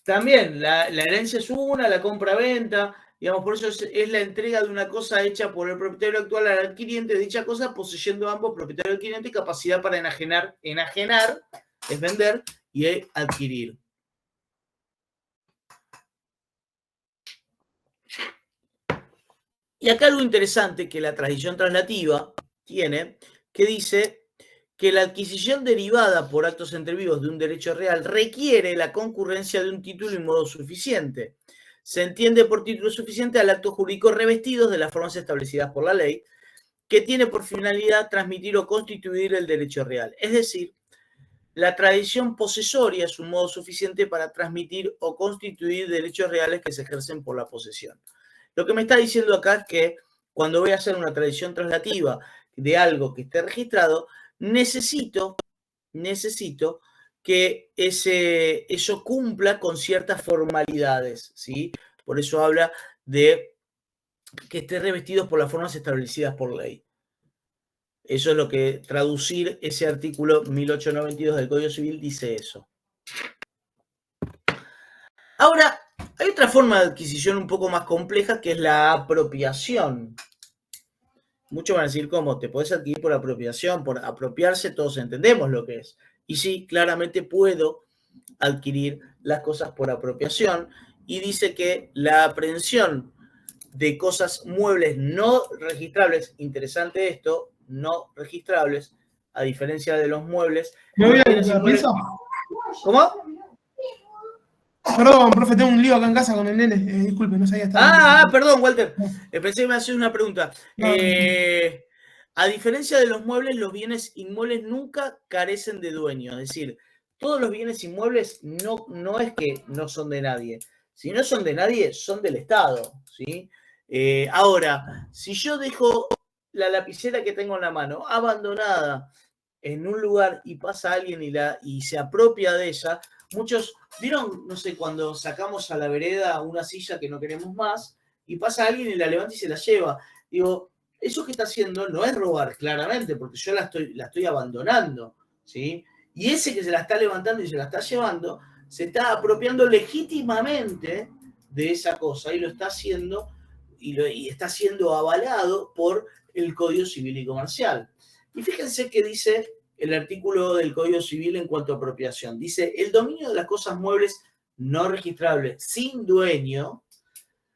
También, la herencia es una, la compra-venta, digamos, por eso es la entrega de una cosa hecha por el propietario actual al adquiriente de dicha cosa, poseyendo ambos, propietario y adquiriente, capacidad para enajenar es vender, y adquirir. Y acá algo interesante que la tradición translativa tiene, que dice que la adquisición derivada por actos entre vivos de un derecho real requiere la concurrencia de un título y modo suficiente. Se entiende por título suficiente al acto jurídico revestidos de las formas establecidas por la ley, que tiene por finalidad transmitir o constituir el derecho real. Es decir, la tradición posesoria es un modo suficiente para transmitir o constituir derechos reales que se ejercen por la posesión. Lo que me está diciendo acá es que cuando voy a hacer una tradición translativa de algo que esté registrado, necesito que eso cumpla con ciertas formalidades, ¿sí? Por eso habla de que esté revestido por las formas establecidas por ley. Eso es lo que traducir ese artículo 1892 del Código Civil dice eso. Ahora, hay otra forma de adquisición un poco más compleja que es la apropiación. Muchos van a decir, ¿cómo? Te podés adquirir por apropiación, por apropiarse, todos entendemos lo que es. Y sí, claramente puedo adquirir las cosas por apropiación. Y dice que la aprehensión de cosas muebles no registrables, interesante esto, no registrables, a diferencia de los muebles. ¿Me voy a la pieza? ¿Cómo? Perdón, profe, tengo un lío acá en casa con el nene. Disculpe, no sabía estar. Perdón, Walter. Pensé que me hacías una pregunta. A diferencia de los muebles, los bienes inmuebles nunca carecen de dueño. Es decir, todos los bienes inmuebles no es que no son de nadie. Si no son de nadie, son del Estado, ¿sí? Ahora, si yo dejo la lapicera que tengo en la mano abandonada en un lugar y pasa alguien y se apropia de ella, muchos, ¿vieron? No sé, cuando sacamos a la vereda una silla que no queremos más y pasa alguien y la levanta y se la lleva. Digo, eso que está haciendo no es robar, claramente, porque yo la estoy abandonando, ¿sí? Y ese que se la está levantando y se la está llevando, se está apropiando legítimamente de esa cosa y lo está haciendo y está siendo avalado por el Código Civil y Comercial. Y fíjense que dice el artículo del Código Civil en cuanto a apropiación. Dice, el dominio de las cosas muebles no registrables sin dueño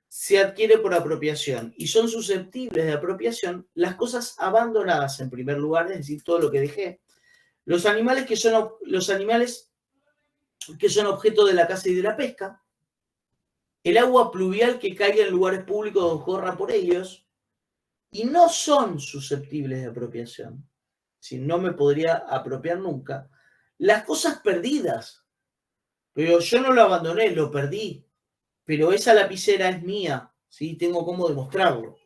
se adquiere por apropiación y son susceptibles de apropiación las cosas abandonadas en primer lugar, es decir, todo lo que dejé, los animales que son objeto de la caza y de la pesca, el agua pluvial que caiga en lugares públicos o corra por ellos, y no son susceptibles de apropiación. Si no me podría apropiar nunca. Las cosas perdidas. Pero yo no lo abandoné, lo perdí. Pero esa lapicera es mía, ¿sí? Tengo cómo demostrarlo.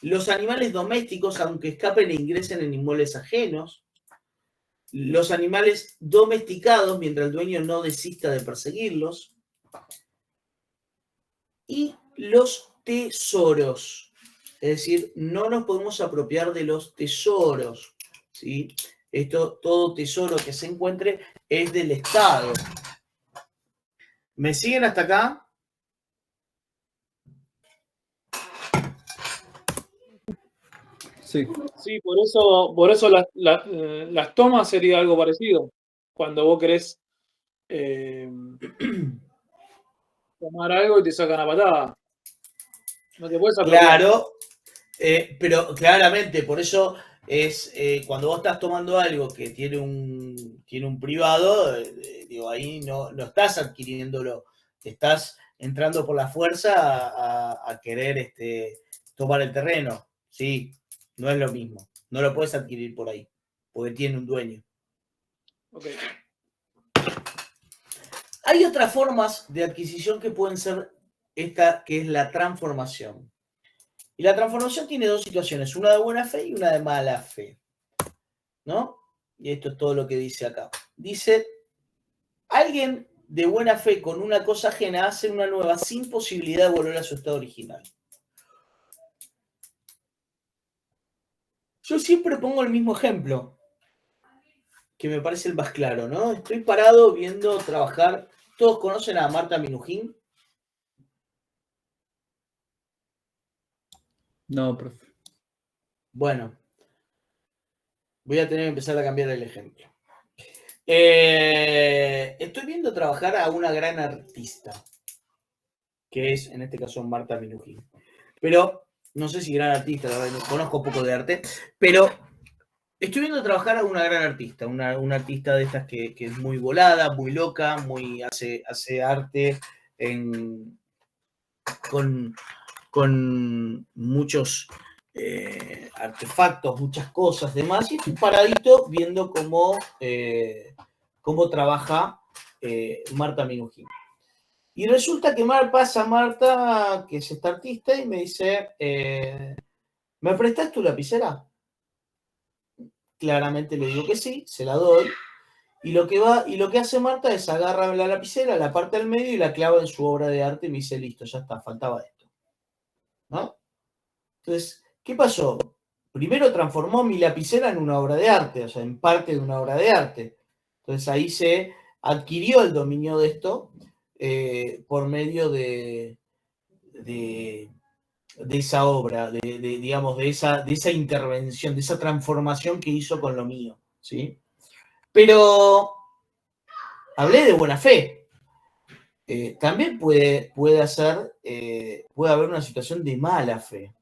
Los animales domésticos, aunque escapen e ingresen en inmuebles ajenos. Los animales domesticados, mientras el dueño no desista de perseguirlos. Y los tesoros. Es decir, no nos podemos apropiar de los tesoros, ¿sí? Todo tesoro que se encuentre es del Estado. ¿Me siguen hasta acá? Sí. Sí, por eso las tomas sería algo parecido. Cuando vos querés tomar algo y te sacan a patada. No te puedes apropiar. Claro, pero claramente, por eso es cuando vos estás tomando algo que tiene un privado, digo, ahí no estás adquiriéndolo, estás entrando por la fuerza a querer tomar el terreno. Sí, no es lo mismo. No lo puedes adquirir por ahí, porque tiene un dueño. Okay. Hay otras formas de adquisición que pueden ser esta, que es la transformación. Y la transformación tiene dos situaciones, una de buena fe y una de mala fe, ¿no? Y esto es todo lo que dice acá. Dice, alguien de buena fe con una cosa ajena hace una nueva sin posibilidad de volver a su estado original. Yo siempre pongo el mismo ejemplo, que me parece el más claro, ¿no? Estoy parado viendo trabajar. ¿Todos conocen a Marta Minujín? No, profe. Bueno, voy a tener que empezar a cambiar el ejemplo. Estoy viendo trabajar a una gran artista, que es, en este caso, Marta Minujín. Pero, no sé si gran artista, la verdad, conozco poco de arte, pero estoy viendo trabajar a una gran artista, una artista de estas que es muy volada, muy loca, hace arte con muchos artefactos, muchas cosas, demás, y estoy paradito viendo cómo trabaja Marta Minujín. Y resulta que pasa Marta, que es esta artista, y me dice, ¿me prestás tu lapicera? Claramente le digo que sí, se la doy. Y lo que hace Marta es agarra la lapicera, la parte al medio y la clava en su obra de arte y me dice, listo, ya está, faltaba esto. ¿No? Entonces, ¿qué pasó? Primero transformó mi lapicera en una obra de arte, o sea, en parte de una obra de arte. Entonces ahí se adquirió el dominio de esto por medio de esa obra, digamos, de esa intervención, de esa transformación que hizo con lo mío, ¿sí? Pero hablé de buena fe. También puede haber una situación de mala fe.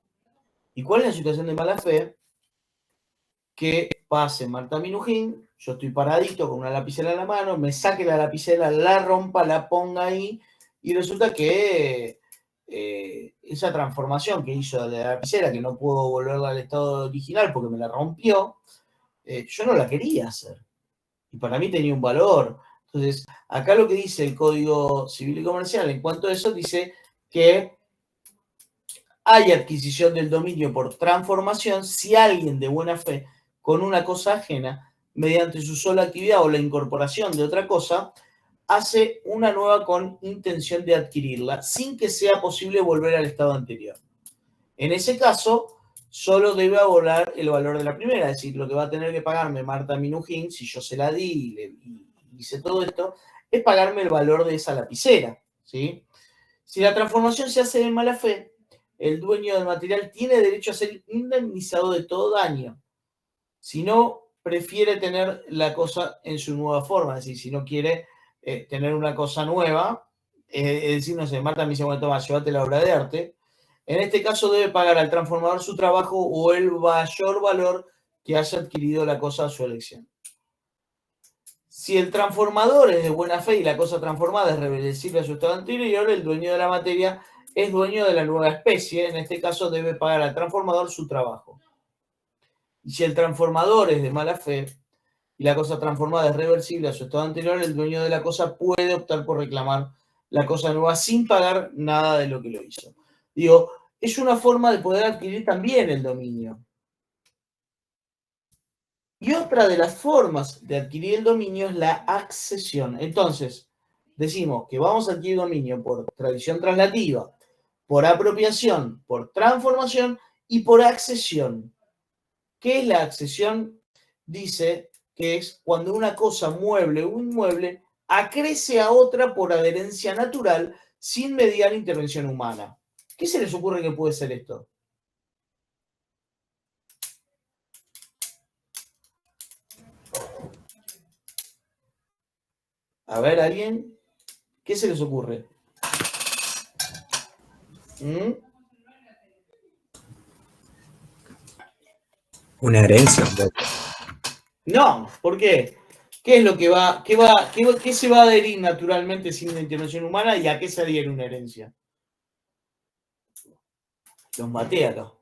¿Y cuál es la situación de mala fe? Que pase Marta Minujín, yo estoy paradito con una lapicera en la mano, me saque la lapicera, la rompa, la ponga ahí, y resulta que esa transformación que hizo de la lapicera, que no puedo volverla al estado original porque me la rompió, yo no la quería hacer. Y para mí tenía un valor. Entonces, acá lo que dice el Código Civil y Comercial en cuanto a eso, dice que hay adquisición del dominio por transformación si alguien de buena fe con una cosa ajena, mediante su sola actividad o la incorporación de otra cosa, hace una nueva con intención de adquirirla, sin que sea posible volver al estado anterior. En ese caso, solo debe abonar el valor de la primera, es decir, lo que va a tener que pagarme Marta Minujín, si yo se la di y hice todo esto, es pagarme el valor de esa lapicera, ¿sí? Si la transformación se hace de mala fe, el dueño del material tiene derecho a ser indemnizado de todo daño. Si no, prefiere tener la cosa en su nueva forma, es decir, si no quiere tener una cosa nueva, es decir, no sé, Marta me dice, bueno, toma, llévate la obra de arte. En este caso debe pagar al transformador su trabajo o el mayor valor que haya adquirido la cosa a su elección. Si el transformador es de buena fe y la cosa transformada es reversible a su estado anterior, el dueño de la materia es dueño de la nueva especie. En este caso debe pagar al transformador su trabajo. Y si el transformador es de mala fe y la cosa transformada es reversible a su estado anterior, el dueño de la cosa puede optar por reclamar la cosa nueva sin pagar nada de lo que lo hizo. Digo, es una forma de poder adquirir también el dominio. Y otra de las formas de adquirir el dominio es la accesión. Entonces, decimos que vamos a adquirir dominio por tradición traslativa, por apropiación, por transformación y por accesión. ¿Qué es la accesión? Dice que es cuando una cosa mueble o inmueble acrece a otra por adherencia natural sin mediar intervención humana. ¿Qué se les ocurre que puede ser esto? A ver, ¿alguien? ¿Qué se les ocurre? Una herencia. No, ¿por qué? ¿Qué es lo que qué se va a adherir naturalmente sin la intervención humana y a qué se adhiere una herencia? Los maté acá.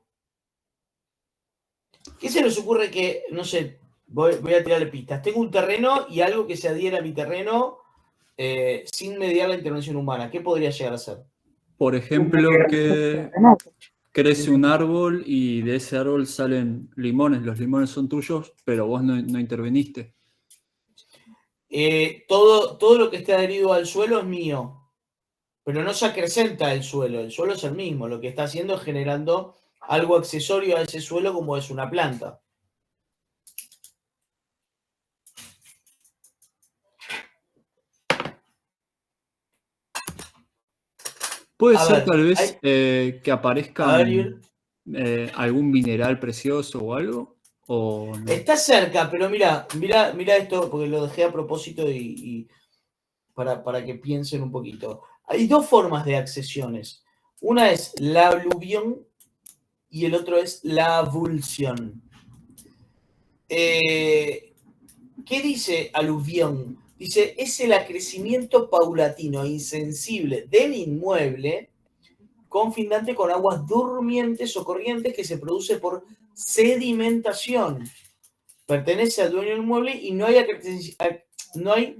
¿Qué se les ocurre que, no sé, voy a tirarle pistas? Tengo un terreno y algo que se adhiere a mi terreno sin mediar la intervención humana. ¿Qué podría llegar a ser? Por ejemplo, que crece un árbol y de ese árbol salen limones. Los limones son tuyos, pero vos no interveniste. Todo lo que esté adherido al suelo es mío, pero no se acrecenta el suelo es el mismo. Lo que está haciendo es generando algo accesorio a ese suelo como es una planta. Puede A ser ver, tal vez hay- que a aparezca ver, algún mineral precioso o algo, o no. está cerca, pero mira esto, porque lo dejé a propósito y para que piensen un poquito. Hay dos formas de accesiones. Una es la aluvión y el otro es la avulsión. ¿Qué dice aluvión? Dice, es el acrecimiento paulatino e insensible del inmueble, confindante con aguas durmientes o corrientes que se produce por sedimentación. Pertenece al dueño del inmueble y no hay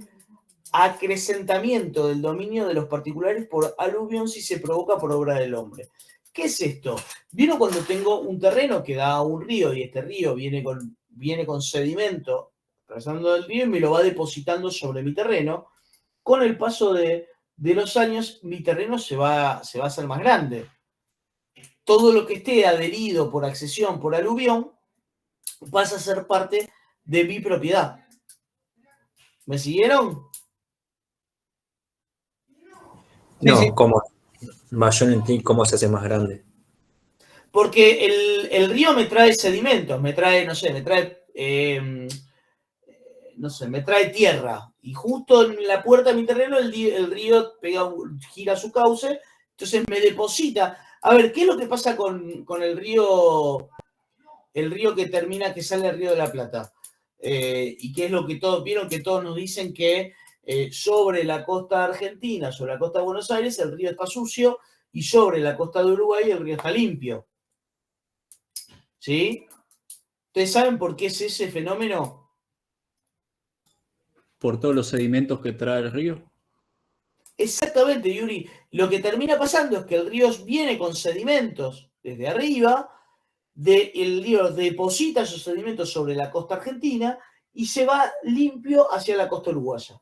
acrecentamiento del dominio de los particulares por aluvión si se provoca por obra del hombre. ¿Qué es esto? ¿Vieron cuando tengo un terreno que da a un río y este río viene con sedimento pasando del río y me lo va depositando sobre mi terreno? Con el paso de los años, mi terreno se va a hacer más grande. Todo lo que esté adherido por accesión, por aluvión, pasa a ser parte de mi propiedad. ¿Me siguieron? No, Sí. ¿cómo? Yo no entiendo cómo se hace más grande. Porque el río me trae sedimentos, me trae tierra. Y justo en la puerta de mi terreno el río gira su cauce, entonces me deposita. A ver, ¿qué es lo que pasa con el río que sale del Río de la Plata? Y qué es lo que todos vieron, que todos nos dicen que sobre la costa argentina, sobre la costa de Buenos Aires, el río está sucio y sobre la costa de Uruguay el río está limpio. ¿Sí? ¿Ustedes saben por qué es ese fenómeno? ¿Por todos los sedimentos que trae el río? Exactamente, Yuri. Lo que termina pasando es que el río viene con sedimentos desde arriba, el río deposita esos sedimentos sobre la costa argentina y se va limpio hacia la costa uruguaya.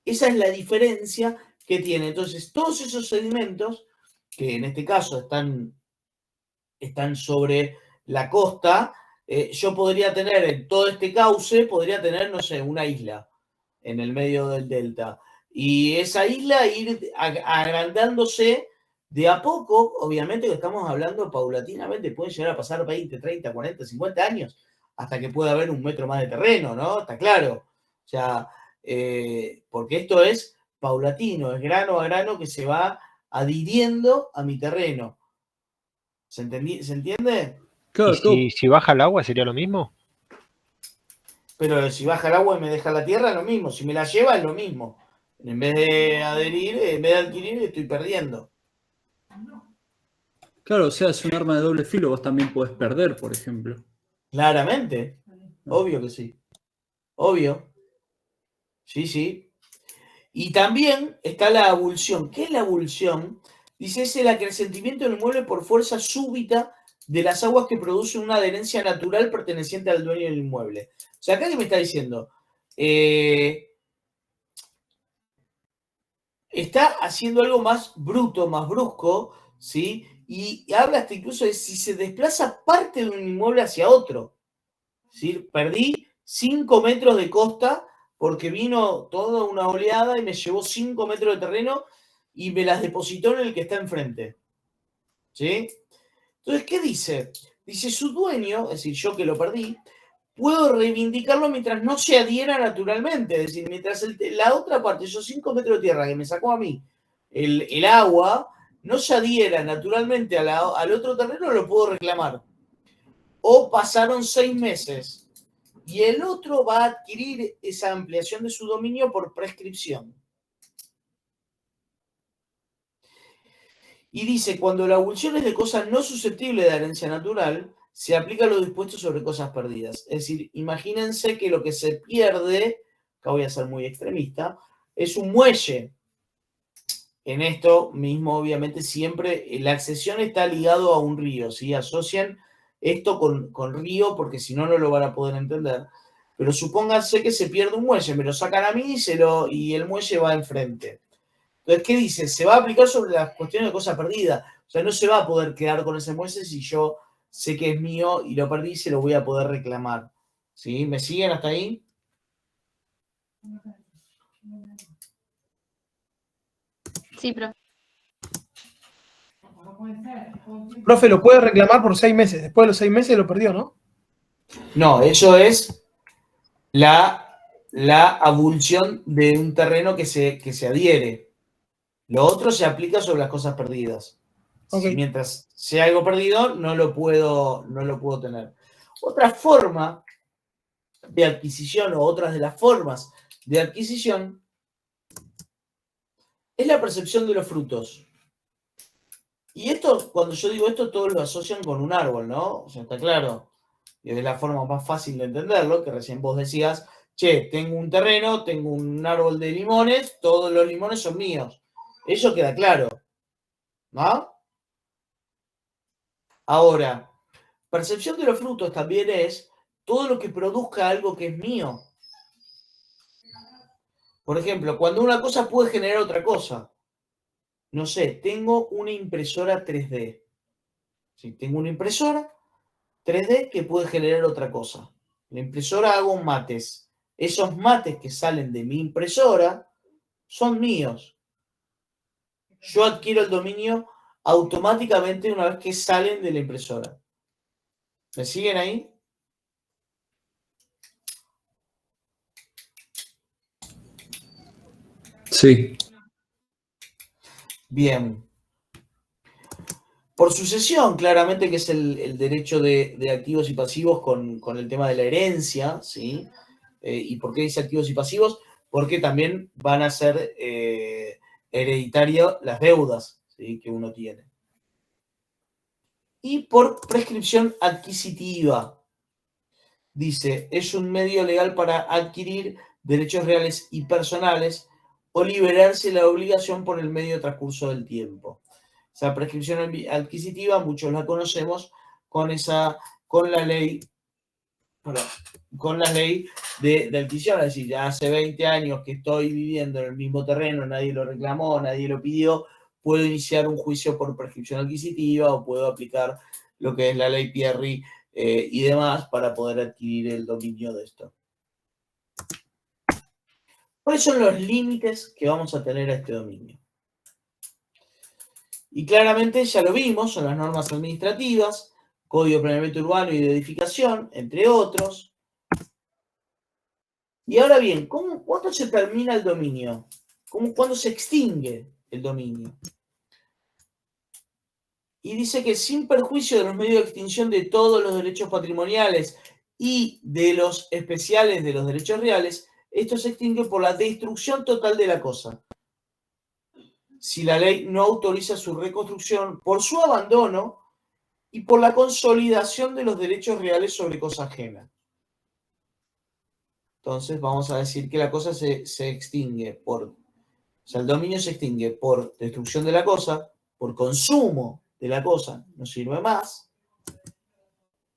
Esa es la diferencia que tiene. Entonces, todos esos sedimentos, que en este caso están sobre la costa, yo podría tener en todo este cauce, podría tener, no sé, una isla en el medio del delta. Y esa isla ir agrandándose de a poco, obviamente que estamos hablando paulatinamente, pueden llegar a pasar 20, 30, 40, 50 años hasta que pueda haber un metro más de terreno, ¿no? Está claro. O sea, porque esto es paulatino, es grano a grano que se va adhiriendo a mi terreno. ¿Se entiende? Claro, ¿Y si baja el agua sería lo mismo? Pero si baja el agua y me deja la tierra, es lo mismo. Si me la lleva, es lo mismo. En vez de adherir, en vez de adquirir, estoy perdiendo. Claro, o sea, es un arma de doble filo, vos también podés perder, por ejemplo. Claramente. Obvio que sí. Obvio. Sí, sí. Y también está la avulsión. ¿Qué es la avulsión? Dice, es el acrecentamiento del inmueble por fuerza súbita de las aguas que producen una adherencia natural perteneciente al dueño del inmueble. O sea, acá que me está diciendo, está haciendo algo más bruto, más brusco, ¿sí? Y habla hasta incluso de si se desplaza parte de un inmueble hacia otro. ¿Sí? Perdí 5 metros de costa porque vino toda una oleada y me llevó 5 metros de terreno y me las depositó en el que está enfrente. ¿Sí? Entonces, ¿qué dice? Dice, su dueño, es decir, yo que lo perdí, puedo reivindicarlo mientras no se adhiera naturalmente. Es decir, mientras la otra parte, esos 5 metros de tierra que me sacó a mí, el agua, no se adhiera naturalmente al otro terreno, lo puedo reclamar. O pasaron 6 meses y el otro va a adquirir esa ampliación de su dominio por prescripción. Y dice, cuando la avulsión es de cosas no susceptibles de herencia natural, se aplica lo dispuesto sobre cosas perdidas. Es decir, imagínense que lo que se pierde, acá voy a ser muy extremista, es un muelle. En esto mismo, obviamente, siempre la accesión está ligado a un río, ¿sí? Asocian esto con río porque si no, no lo van a poder entender. Pero supónganse que se pierde un muelle, me lo sacan a mí y el muelle va enfrente. Entonces, ¿qué dice? Se va a aplicar sobre las cuestiones de cosa perdida. O sea, no se va a poder quedar con ese muelle si yo sé que es mío y lo perdí y se lo voy a poder reclamar. ¿Sí? ¿Me siguen hasta ahí? Sí, profe. Profe, lo puede reclamar por 6 meses. Después de los 6 meses lo perdió, ¿no? No, eso es la avulsión de un terreno que se adhiere. Lo otro se aplica sobre las cosas perdidas. Okay. Mientras sea algo perdido, no lo puedo tener. Otra forma de adquisición o otras de las formas de adquisición es la percepción de los frutos. Y esto, cuando yo digo esto, todos lo asocian con un árbol, ¿no? O sea, está claro. Y es la forma más fácil de entenderlo, que recién vos decías, che, tengo un terreno, tengo un árbol de limones, todos los limones son míos. Eso queda claro, ¿no? Ahora, percepción de los frutos también es todo lo que produzca algo que es mío. Por ejemplo, cuando una cosa puede generar otra cosa. No sé, tengo una impresora 3D. Sí, tengo una impresora 3D que puede generar otra cosa. La impresora hago mates. Esos mates que salen de mi impresora son míos. Yo adquiero el dominio automáticamente una vez que salen de la impresora. ¿Me siguen ahí? Sí. Bien. Por sucesión, claramente que es el derecho de activos y pasivos con el tema de la herencia, ¿sí? ¿Y por qué dice activos y pasivos? Porque también van a ser hereditarias las deudas, ¿sí?, que uno tiene. Y por prescripción adquisitiva. Dice, es un medio legal para adquirir derechos reales y personales o liberarse de la obligación por el medio transcurso del tiempo. Esa prescripción adquisitiva, muchos la conocemos con la ley de adquisición, es decir, ya hace 20 años que estoy viviendo en el mismo terreno, nadie lo reclamó, nadie lo pidió, puedo iniciar un juicio por prescripción adquisitiva o puedo aplicar lo que es la ley Pierri y demás para poder adquirir el dominio de esto. ¿Cuáles son los límites que vamos a tener a este dominio? Y claramente ya lo vimos, son las normas administrativas, Código de Planeamiento Urbano y de Edificación, entre otros. Y ahora bien, ¿cuándo se termina el dominio? ¿Cuándo se extingue el dominio? Y dice que sin perjuicio de los medios de extinción de todos los derechos patrimoniales y de los especiales de los derechos reales, esto se extingue por la destrucción total de la cosa. Si la ley no autoriza su reconstrucción por su abandono y por la consolidación de los derechos reales sobre cosa ajena. Entonces vamos a decir que la cosa se extingue o sea, el dominio se extingue por destrucción de la cosa, por consumo de la cosa, no sirve más,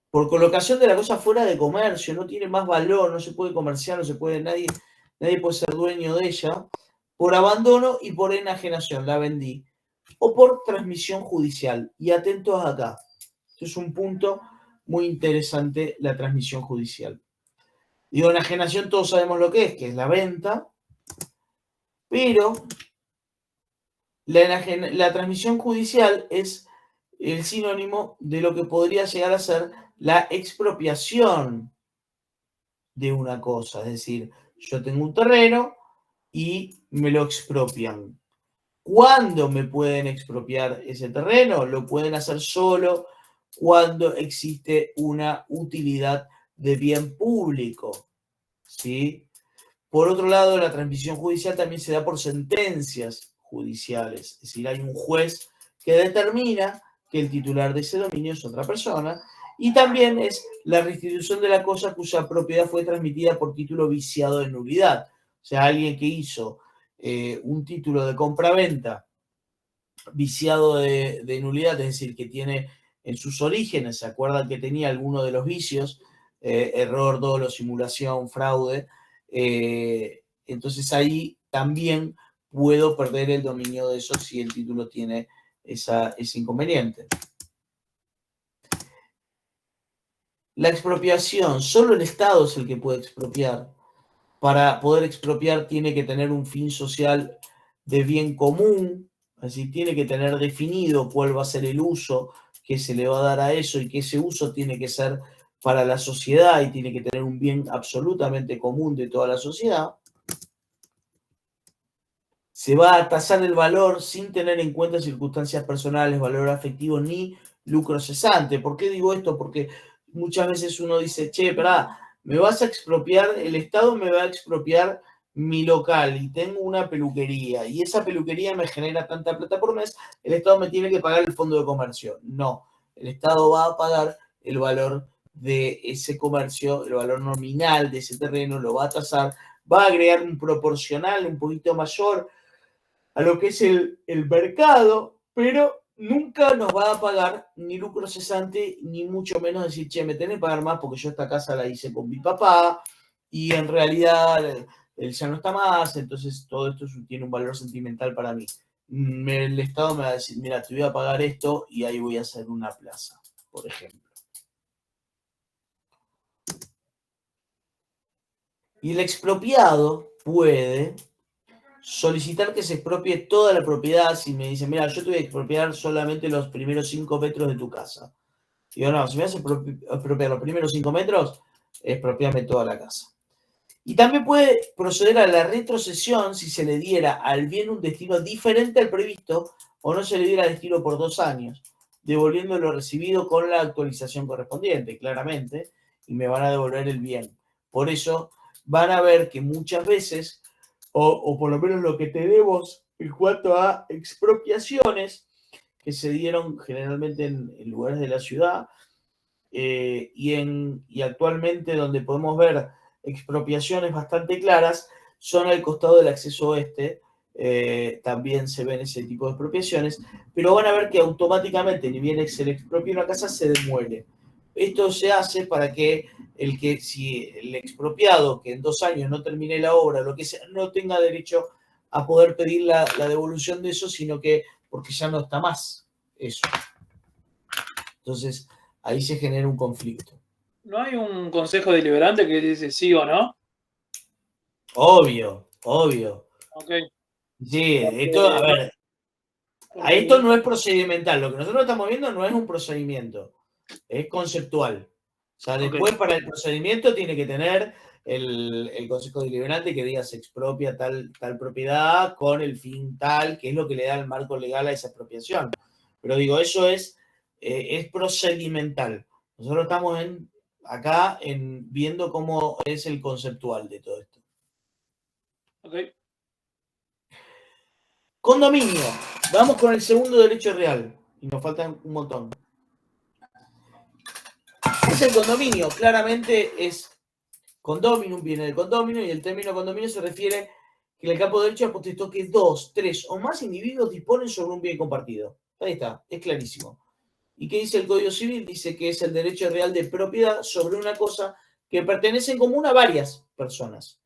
por colocación de la cosa fuera de comercio, no tiene más valor, no se puede comerciar, nadie puede ser dueño de ella, por abandono y por enajenación, la vendí, o por transmisión judicial. Y atentos acá, esto es un punto muy interesante, la transmisión judicial. Digo, enajenación todos sabemos lo que es la venta, pero la transmisión judicial es el sinónimo de lo que podría llegar a ser la expropiación de una cosa. Es decir, yo tengo un terreno y me lo expropian. ¿Cuándo me pueden expropiar ese terreno? Lo pueden hacer solo cuando existe una utilidad de bien público, ¿sí? Por otro lado, la transmisión judicial también se da por sentencias judiciales. Es decir, hay un juez que determina que el titular de ese dominio es otra persona. Y también es la restitución de la cosa cuya propiedad fue transmitida por título viciado de nulidad. O sea, alguien que hizo un título de compraventa viciado de nulidad, es decir, que tiene en sus orígenes, ¿se acuerdan que tenía alguno de los vicios? Error, dolo, simulación, fraude. Entonces ahí también puedo perder el dominio de eso si el título tiene ese inconveniente. La expropiación, solo el Estado es el que puede expropiar. Para poder expropiar tiene que tener un fin social de bien común, Es decir, tiene que tener definido cuál va a ser el uso que se le va a dar a eso y que ese uso tiene que ser para la sociedad y tiene que tener un bien absolutamente común de toda la sociedad. Se va a tasar el valor sin tener en cuenta circunstancias personales, valor afectivo ni lucro cesante. ¿Por qué digo esto? Porque muchas veces uno dice, che, pará, me vas a expropiar, el Estado me va a expropiar mi local y tengo una peluquería y esa peluquería me genera tanta plata por mes, el Estado me tiene que pagar el fondo de comercio. No, el Estado va a pagar el valor de ese comercio, el valor nominal de ese terreno, lo va a tasar, va a agregar un proporcional un poquito mayor a lo que es el mercado, pero nunca nos va a pagar ni lucro cesante, ni mucho menos decir, che, me tenés que pagar más porque yo esta casa la hice con mi papá y en realidad él ya no está más, entonces todo esto tiene un valor sentimental para mí. El Estado me va a decir, mira, te voy a pagar esto y ahí voy a hacer una plaza, por ejemplo. Y el expropiado puede solicitar que se expropie toda la propiedad. Si me dicen, mira, yo te voy a expropiar solamente los primeros 5 metros de tu casa. Digo, no, si me vas a expropiar los primeros 5 metros, expropiame toda la casa. Y también puede proceder a la retrocesión si se le diera al bien un destino diferente al previsto o no se le diera destino por 2 años, devolviendo lo recibido con la actualización correspondiente, claramente, y me van a devolver el bien. Por eso van a ver que muchas veces, o por lo menos lo que tenemos en cuanto a expropiaciones que se dieron generalmente en lugares de la ciudad y actualmente donde podemos ver expropiaciones bastante claras, son al costado del acceso oeste, también se ven ese tipo de expropiaciones, pero van a ver que automáticamente, ni bien se le expropia una casa, se demuele. Esto se hace para que si el expropiado, que en 2 años no termine la obra, lo que sea, no tenga derecho a poder pedir la devolución de eso, sino que porque ya no está más eso. Entonces, ahí se genera un conflicto. ¿No hay un consejo deliberante que dice sí o no? Obvio. Ok. Sí, esto, a ver, a esto no es procedimental. Lo que nosotros estamos viendo no es un procedimiento, es conceptual. O sea, después para el procedimiento tiene que tener el consejo deliberante que diga se expropia tal propiedad con el fin tal, que es lo que le da el marco legal a esa expropiación. Pero digo, eso es procedimental. Nosotros estamos acá viendo cómo es el conceptual de todo esto. Ok. Condominio. Vamos con el segundo derecho real. Y nos faltan un montón. ¿Qué es el condominio? Claramente es condominum, viene del condominio, y el término condominio se refiere que en el campo de derecho apuesto que 2, 3 o más individuos disponen sobre un bien compartido. Ahí está, es clarísimo. ¿Y qué dice el Código Civil? Dice que es el derecho real de propiedad sobre una cosa que pertenece en común a varias personas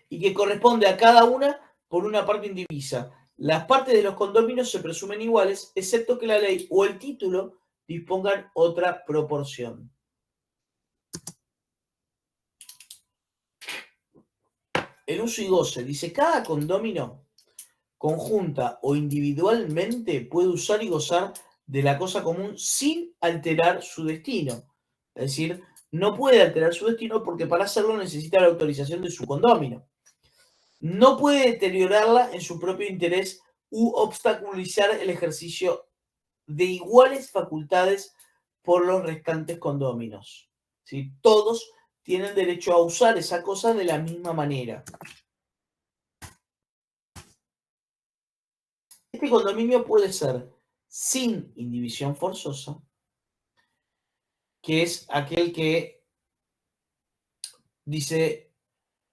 y que corresponde a cada una por una parte indivisa. Las partes de los condominios se presumen iguales, excepto que la ley o el título dispongan otra proporción. El uso y goce. Dice, cada condominio, conjunta o individualmente, puede usar y gozar de la cosa común sin alterar su destino. Es decir, no puede alterar su destino porque para hacerlo necesita la autorización de su condominio. No puede deteriorarla en su propio interés u obstaculizar el ejercicio de iguales facultades por los restantes condóminos. ¿Sí? Todos tienen derecho a usar esa cosa de la misma manera. Este condominio puede ser sin indivisión forzosa, que es aquel que dice,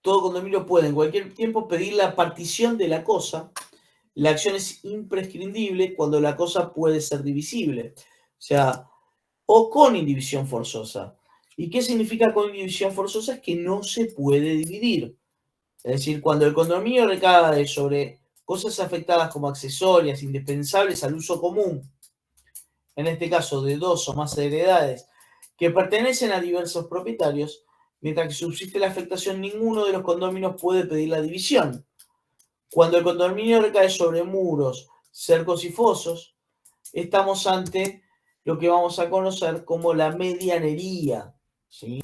todo condominio puede en cualquier tiempo pedir la partición de la cosa. La acción es imprescindible cuando la cosa puede ser divisible. O sea, o con indivisión forzosa. ¿Y qué significa con indivisión forzosa? Es que no se puede dividir. Es decir, cuando el condominio recae sobre cosas afectadas como accesorias, indispensables al uso común, en este caso de 2 o más heredades, que pertenecen a diversos propietarios, mientras que subsiste la afectación, ninguno de los condóminos puede pedir la división. Cuando el condominio recae sobre muros, cercos y fosos, estamos ante lo que vamos a conocer como la medianería, ¿sí?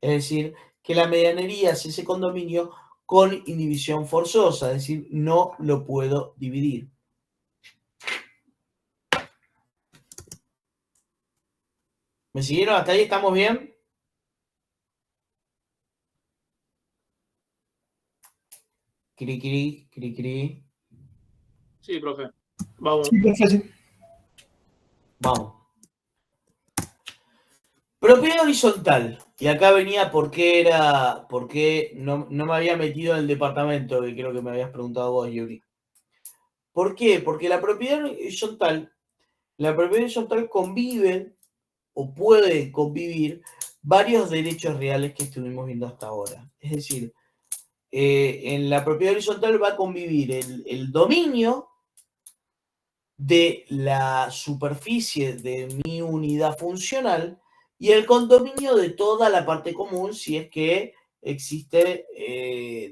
Es decir, que la medianería es ese condominio con indivisión forzosa, es decir, no lo puedo dividir. ¿Me siguieron? ¿Hasta ahí estamos bien? Cri, cri, cri, cri. Sí, profe. Vamos. Sí, profe, sí. Vamos. Propiedad horizontal. Y acá venía por qué no me había metido en el departamento, que creo que me habías preguntado vos, Yuri. ¿Por qué? Porque la propiedad horizontal convive o puede convivir varios derechos reales que estuvimos viendo hasta ahora. Es decir, en la propiedad horizontal va a convivir el dominio de la superficie de mi unidad funcional y el condominio de toda la parte común si es que existe,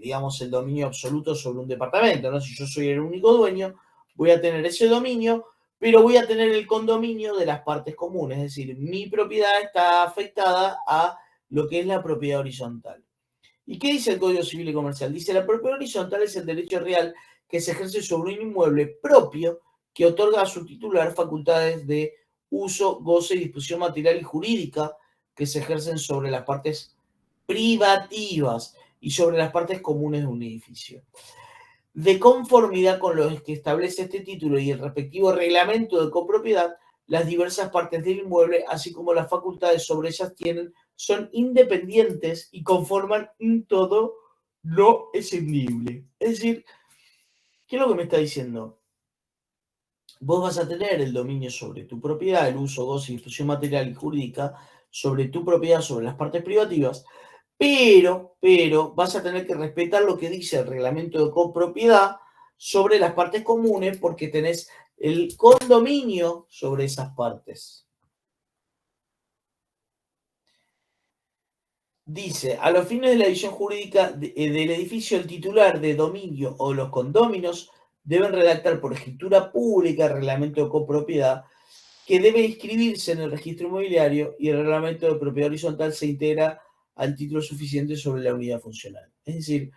digamos, el dominio absoluto sobre un departamento, ¿no? Si yo soy el único dueño, voy a tener ese dominio, pero voy a tener el condominio de las partes comunes, es decir, mi propiedad está afectada a lo que es la propiedad horizontal. ¿Y qué dice el Código Civil y Comercial? Dice, la propiedad horizontal es el derecho real que se ejerce sobre un inmueble propio que otorga a su titular facultades de uso, goce y disposición material y jurídica que se ejercen sobre las partes privativas y sobre las partes comunes de un edificio. De conformidad con lo que establece este título y el respectivo reglamento de copropiedad, las diversas partes del inmueble, así como las facultades sobre ellas son independientes y conforman un todo no escindible. Es decir, ¿qué es lo que me está diciendo? Vos vas a tener el dominio sobre tu propiedad, el uso, goce y disposición material y jurídica sobre tu propiedad, sobre las partes privativas, pero vas a tener que respetar lo que dice el reglamento de copropiedad sobre las partes comunes porque tenés el condominio sobre esas partes. Dice, a los fines de la división jurídica del edificio, el titular de dominio o los condóminos deben redactar por escritura pública el reglamento de copropiedad que debe inscribirse en el registro inmobiliario y el reglamento de propiedad horizontal se integra al título suficiente sobre la unidad funcional. Es decir,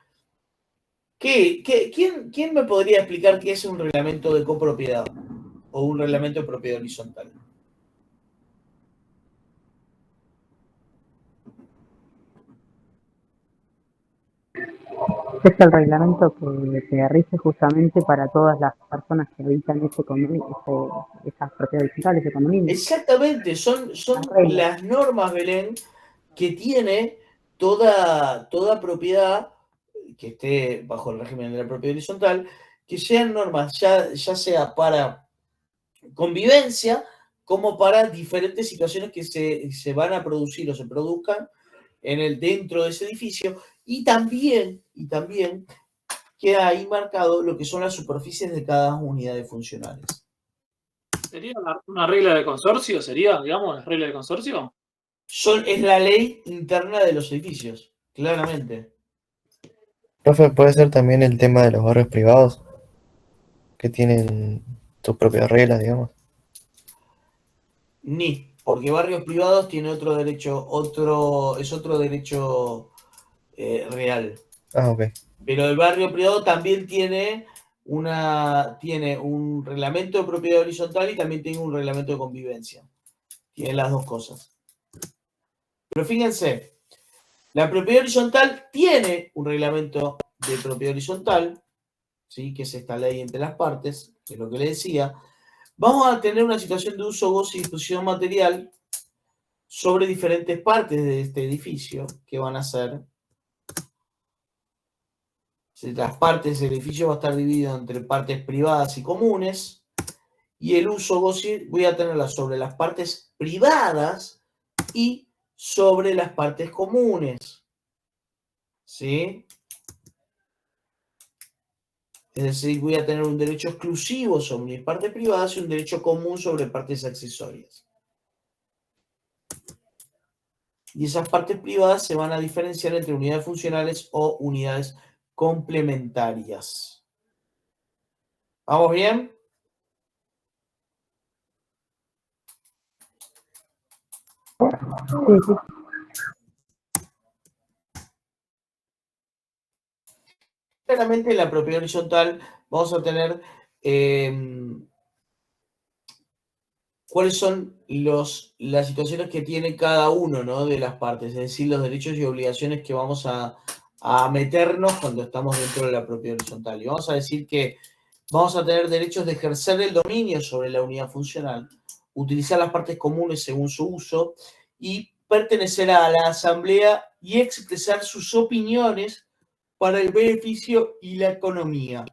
¿quién me podría explicar qué es un reglamento de copropiedad o un reglamento de propiedad horizontal? Es el reglamento que rige justamente para todas las personas que habitan esa propiedad horizontal, ese condominio. Exactamente, son las normas, Belén, que tiene toda propiedad que esté bajo el régimen de la propiedad horizontal, que sean normas ya sea para convivencia como para diferentes situaciones que se van a producir o se produzcan dentro de ese edificio y también queda ahí marcado lo que son las superficies de cada unidad de funcionales. ¿Sería una regla de consorcio? ¿Sería, digamos, la regla de consorcio? Es la ley interna de los edificios, claramente. Profe, puede ser también el tema de los barrios privados que tienen sus propias reglas, digamos. Porque barrios privados tiene otro derecho, es otro derecho real. Ah, ok. Pero el barrio privado también tiene un reglamento de propiedad horizontal y también tiene un reglamento de convivencia. Tiene las dos cosas. Pero fíjense, la propiedad horizontal tiene un reglamento de propiedad horizontal, ¿sí? Que es esta ley entre las partes, que es lo que le decía. Vamos a tener una situación de uso, goce y disposición material sobre diferentes partes de este edificio que van a ser. Las partes del edificio va a estar dividido entre partes privadas y comunes. Y el uso, goce, voy a tenerla sobre las partes privadas y sobre las partes comunes. ¿Sí? Es decir, voy a tener un derecho exclusivo sobre mis partes privadas y un derecho común sobre partes accesorias. Y esas partes privadas se van a diferenciar entre unidades funcionales o unidades complementarias. ¿Vamos bien? Sí, sí. Claramente en la propiedad horizontal vamos a tener cuáles son las situaciones que tiene cada uno, ¿no?, de las partes, es decir, los derechos y obligaciones que vamos a meternos cuando estamos dentro de la propiedad horizontal. Y vamos a decir que vamos a tener derechos de ejercer el dominio sobre la unidad funcional, utilizar las partes comunes según su uso y pertenecer a la asamblea y expresar sus opiniones para el beneficio y la economía.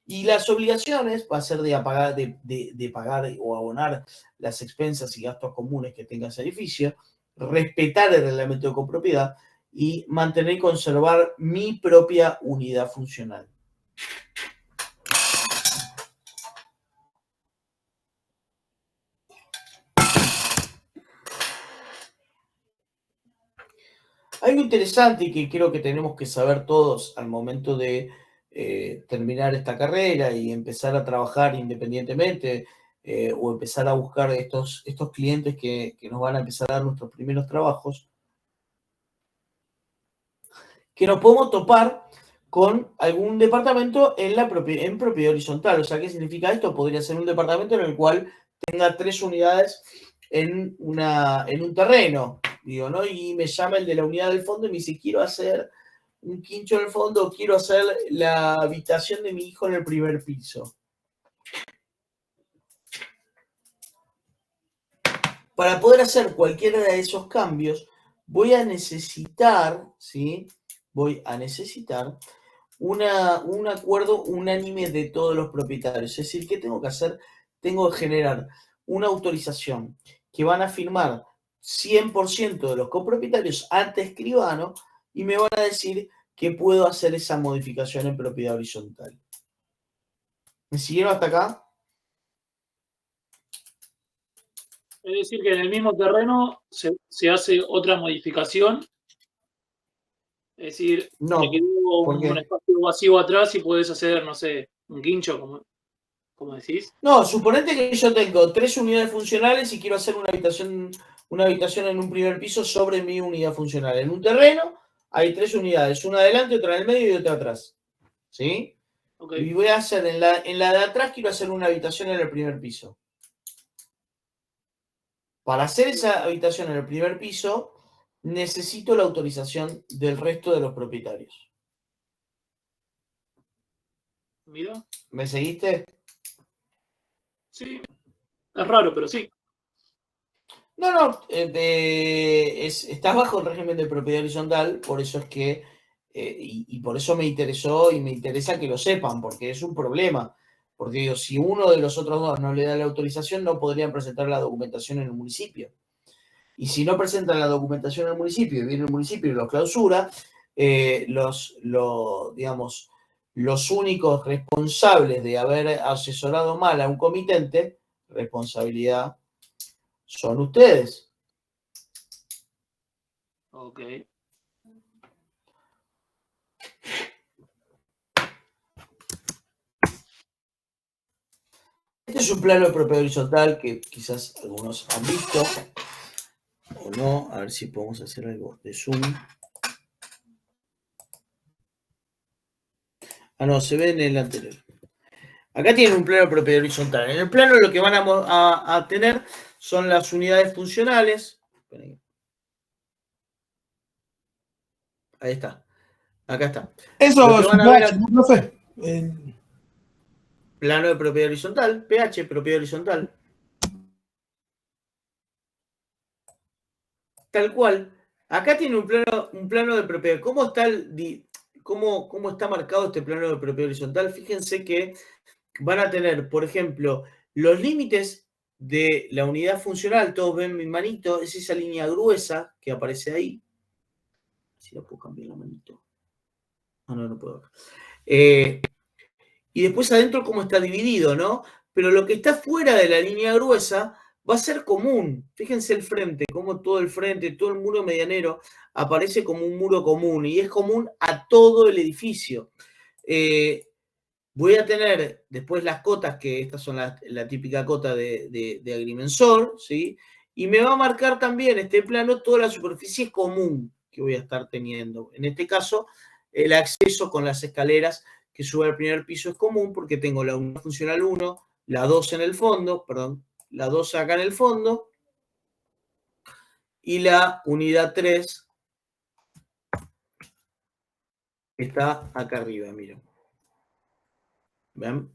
Y las obligaciones va a ser de pagar o abonar las expensas y gastos comunes que tenga ese edificio, respetar el reglamento de copropiedad y mantener y conservar mi propia unidad funcional. Algo interesante y que creo que tenemos que saber todos al momento de terminar esta carrera y empezar a trabajar independientemente o empezar a buscar estos clientes que nos van a empezar a dar nuestros primeros trabajos, que nos podemos topar con algún departamento en propiedad horizontal. O sea, ¿qué significa esto? Podría ser un departamento en el cual tenga 3 unidades en un terreno, digo, ¿no? Y me llama el de la unidad del fondo y me dice, quiero hacer un quincho en el fondo, quiero hacer la habitación de mi hijo en el primer piso. Para poder hacer cualquiera de esos cambios, voy a necesitar, ¿sí? Voy a necesitar un acuerdo unánime de todos los propietarios. Es decir, ¿qué tengo que hacer? Tengo que generar una autorización que van a firmar 100% de los copropietarios ante escribano y me van a decir que puedo hacer esa modificación en propiedad horizontal. ¿Me siguieron hasta acá? Es decir, que en el mismo terreno se hace otra modificación. Es decir, no, te quedó un espacio vacío atrás y puedes hacer, no sé, un quincho, como decís. No, suponete que yo tengo 3 unidades funcionales y quiero hacer una habitación en un primer piso sobre mi unidad funcional. En un terreno hay 3 unidades, una adelante, otra en el medio y otra atrás. ¿Sí? Okay. Y voy a hacer, en la de atrás quiero hacer una habitación en el primer piso. Para hacer esa habitación en el primer piso, necesito la autorización del resto de los propietarios. Mira. ¿Me seguiste? Sí. Es raro, pero sí. No, estás bajo el régimen de propiedad horizontal, por eso es que, y por eso me interesó y me interesa que lo sepan, porque es un problema. Porque digo, si uno de los otros dos no le da la autorización, no podrían presentar la documentación en el municipio. Y si no presentan la documentación en el municipio y viene el municipio y lo clausura, digamos, los únicos responsables de haber asesorado mal a un comitente, responsabilidad, son ustedes. Ok. Este es un plano de propiedad horizontal que quizás algunos han visto o no. A ver si podemos hacer algo de zoom. Ah, no, se ve en el anterior. Acá tienen un plano de propiedad horizontal. En el plano lo que van a tener son las unidades funcionales. Ahí está. Acá está. Eso es un PH, no sé. Plano de propiedad horizontal, PH, propiedad horizontal. Tal cual. Acá tiene un plano de propiedad. ¿Cómo está marcado este plano de propiedad horizontal? Fíjense que van a tener, por ejemplo, los límites de la unidad funcional. Todos ven mi manito. Es esa línea gruesa que aparece ahí. Si la puedo cambiar la manito. No puedo. Y después adentro cómo está dividido, ¿no? Pero lo que está fuera de la línea gruesa va a ser común. Fíjense el frente, cómo todo el frente, todo el muro medianero aparece como un muro común y es común a todo el edificio. Voy a tener después las cotas, que estas son la típica cota de agrimensor, ¿sí? Y me va a marcar también este plano toda la superficie común que voy a estar teniendo. En este caso, el acceso con las escaleras que sube al primer piso es común porque tengo la unidad funcional 1, la 2 en el fondo, perdón, la 2 acá en el fondo y la unidad 3 está acá arriba, miren. ¿Ven?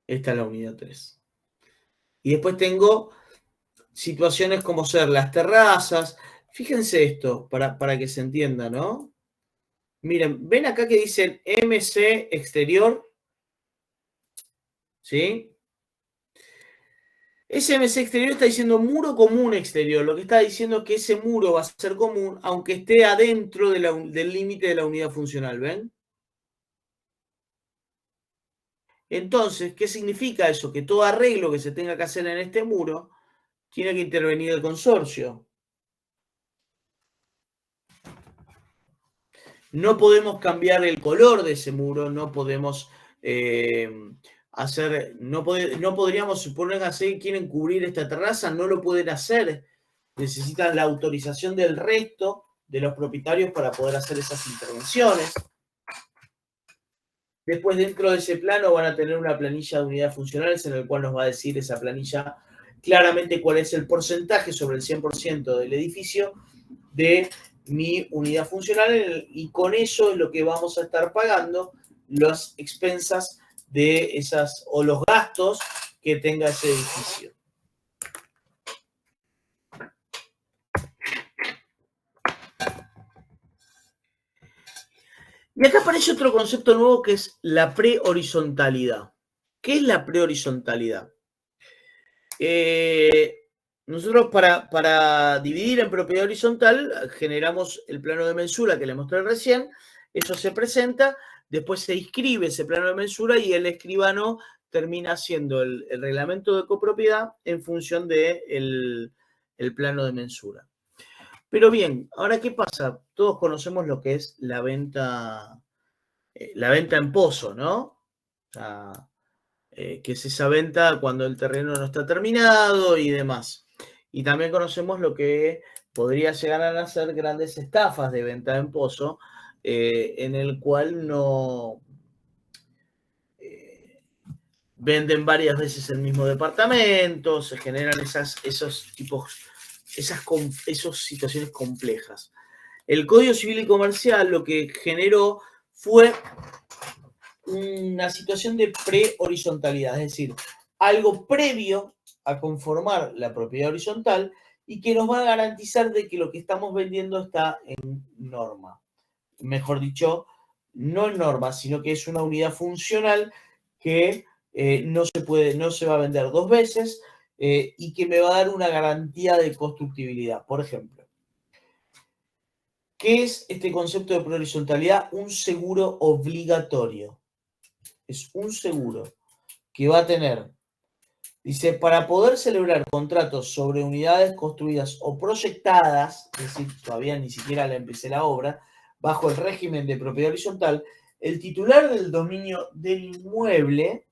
Esta es la unidad 3. Y después tengo situaciones como ser las terrazas. Fíjense esto, para que se entienda, ¿no? Miren, ven acá que dicen MC exterior, ¿sí? Ese MC exterior está diciendo muro común exterior. Lo que está diciendo es que ese muro va a ser común, aunque esté adentro del límite de la unidad funcional, ¿ven? Entonces, ¿qué significa eso? Que todo arreglo que se tenga que hacer en este muro tiene que intervenir el consorcio. No podemos cambiar el color de ese muro, no podemos no podríamos suponer así, quieren cubrir esta terraza, no lo pueden hacer. Necesitan la autorización del resto de los propietarios para poder hacer esas intervenciones. Después, dentro de ese plano, van a tener una planilla de unidades funcionales en el cual nos va a decir esa planilla claramente cuál es el porcentaje sobre el 100% del edificio de mi unidad funcional, y con eso es lo que vamos a estar pagando las expensas de esas o los gastos que tenga ese edificio. Y acá aparece otro concepto nuevo que es la prehorizontalidad. ¿Qué es la prehorizontalidad? Nosotros para dividir en propiedad horizontal generamos el plano de mensura que le mostré recién, eso se presenta, después se inscribe ese plano de mensura y el escribano termina haciendo el reglamento de copropiedad en función del plano de mensura. Pero bien, ahora ¿qué pasa? Todos conocemos lo que es la venta en pozo, ¿no? O sea, que es esa venta cuando el terreno no está terminado y demás. Y también conocemos lo que podría llegar a ser grandes estafas de venta en pozo, en el cual no venden varias veces el mismo departamento, se generan esas situaciones complejas. El Código Civil y Comercial lo que generó fue una situación de prehorizontalidad, es decir, algo previo a conformar la propiedad horizontal y que nos va a garantizar de que lo que estamos vendiendo está en norma. Mejor dicho, no en norma, sino que es una unidad funcional que no se va a vender dos veces y que me va a dar una garantía de constructibilidad. Por ejemplo, ¿qué es este concepto de prehorizontalidad? Un seguro obligatorio. Es un seguro que va a tener, dice, para poder celebrar contratos sobre unidades construidas o proyectadas, es decir, todavía ni siquiera le empecé la obra, bajo el régimen de propiedad horizontal, el titular del dominio del inmueble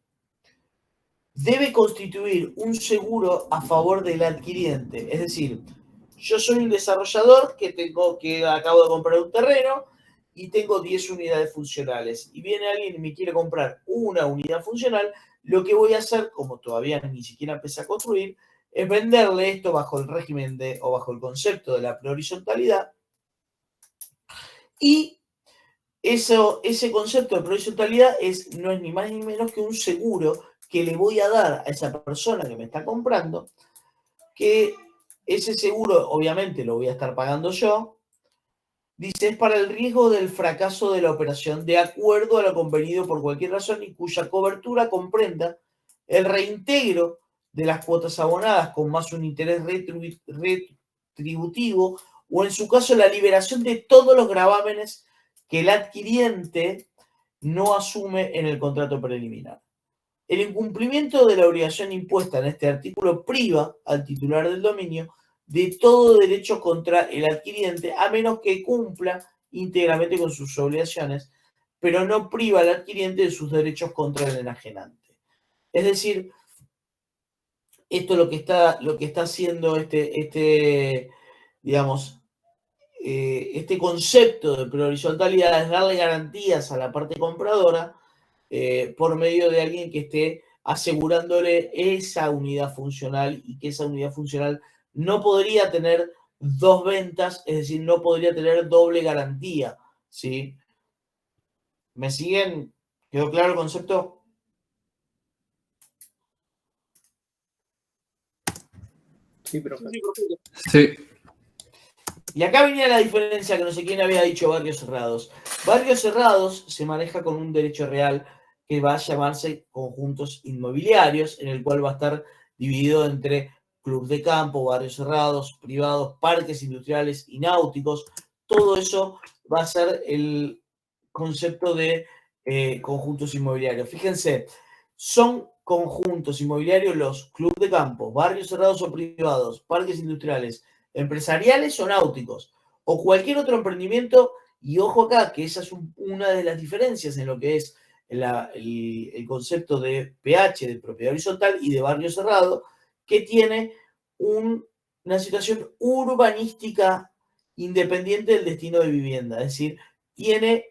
debe constituir un seguro a favor del adquiriente. Es decir, yo soy un desarrollador que acabo de comprar un terreno y tengo 10 unidades funcionales. Y viene alguien y me quiere comprar una unidad funcional. Lo que voy a hacer, como todavía ni siquiera empecé a construir, es venderle esto bajo el régimen o bajo el concepto de la prehorizontalidad. Y ese concepto de prehorizontalidad no es ni más ni menos que un seguro que le voy a dar a esa persona que me está comprando, que ese seguro obviamente lo voy a estar pagando yo. Dice, es para el riesgo del fracaso de la operación de acuerdo a lo convenido por cualquier razón y cuya cobertura comprenda el reintegro de las cuotas abonadas con más un interés retributivo o en su caso la liberación de todos los gravámenes que el adquiriente no asume en el contrato preliminar. El incumplimiento de la obligación impuesta en este artículo priva al titular del dominio de todo derecho contra el adquiriente, a menos que cumpla íntegramente con sus obligaciones pero no priva al adquiriente de sus derechos contra el enajenante. Es decir, esto lo que está haciendo digamos, este concepto de prehorizontalidad es darle garantías a la parte compradora por medio de alguien que esté asegurándole esa unidad funcional y que esa unidad funcional no podría tener dos ventas, es decir, no podría tener doble garantía, ¿sí? ¿Me siguen? ¿Quedó claro el concepto? Sí, profe. Sí. Y acá venía la diferencia que no sé quién había dicho barrios cerrados. Barrios cerrados se maneja con un derecho real que va a llamarse conjuntos inmobiliarios, en el cual va a estar dividido entre clubes de campo, barrios cerrados, privados, parques industriales y náuticos. Todo eso va a ser el concepto de conjuntos inmobiliarios. Fíjense, son conjuntos inmobiliarios los clubes de campo, barrios cerrados o privados, parques industriales, empresariales o náuticos, o cualquier otro emprendimiento, y ojo acá, que esa es una de las diferencias en lo que es el concepto de PH, de propiedad horizontal, y de barrio cerrado, que tiene una situación urbanística independiente del destino de vivienda, es decir, tiene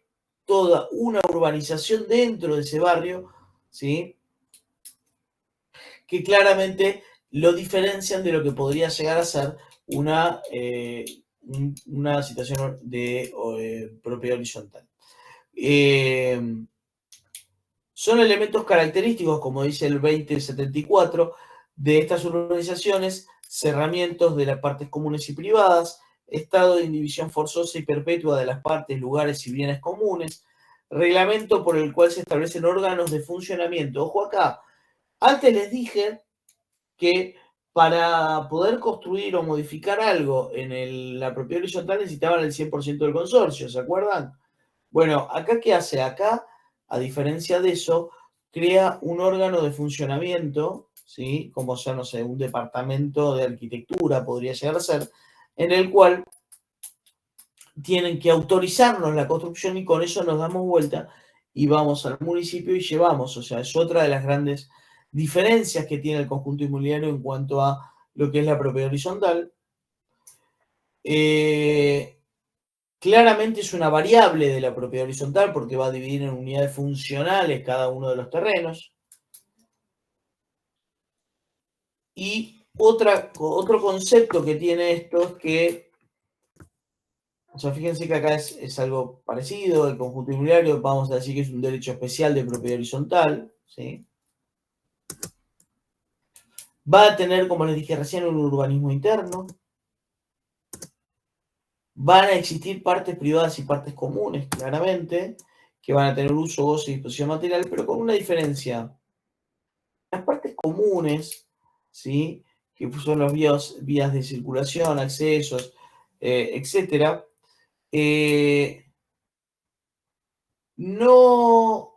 toda una urbanización dentro de ese barrio, ¿sí?, que claramente lo diferencian de lo que podría llegar a ser una situación de propiedad horizontal. Son elementos característicos, como dice el 2074, de estas urbanizaciones, cerramientos de las partes comunes y privadas, estado de indivisión forzosa y perpetua de las partes, lugares y bienes comunes, reglamento por el cual se establecen órganos de funcionamiento. Ojo acá, antes les dije que para poder construir o modificar algo en la propiedad horizontal necesitaban el 100% del consorcio, ¿se acuerdan? Bueno, acá ¿qué hace? Acá, a diferencia de eso, crea un órgano de funcionamiento, ¿sí?, como sea, no sé, un departamento de arquitectura podría llegar a ser, en el cual tienen que autorizarnos la construcción y con eso nos damos vuelta y vamos al municipio y llevamos. O sea, es otra de las grandes diferencias que tiene el conjunto inmobiliario en cuanto a lo que es la propiedad horizontal. Claramente es una variable de la propiedad horizontal porque va a dividir en unidades funcionales cada uno de los terrenos. Y otro concepto que tiene esto es que, o sea, fíjense que acá es algo parecido, el conjunto inmobiliario, vamos a decir que es un derecho especial de propiedad horizontal, ¿sí? Va a tener, como les dije recién, un urbanismo interno. Van a existir partes privadas y partes comunes, claramente, que van a tener uso, goce y disposición material, pero con una diferencia. Las partes comunes, ¿sí?, que son las vías de circulación, accesos, etcétera, no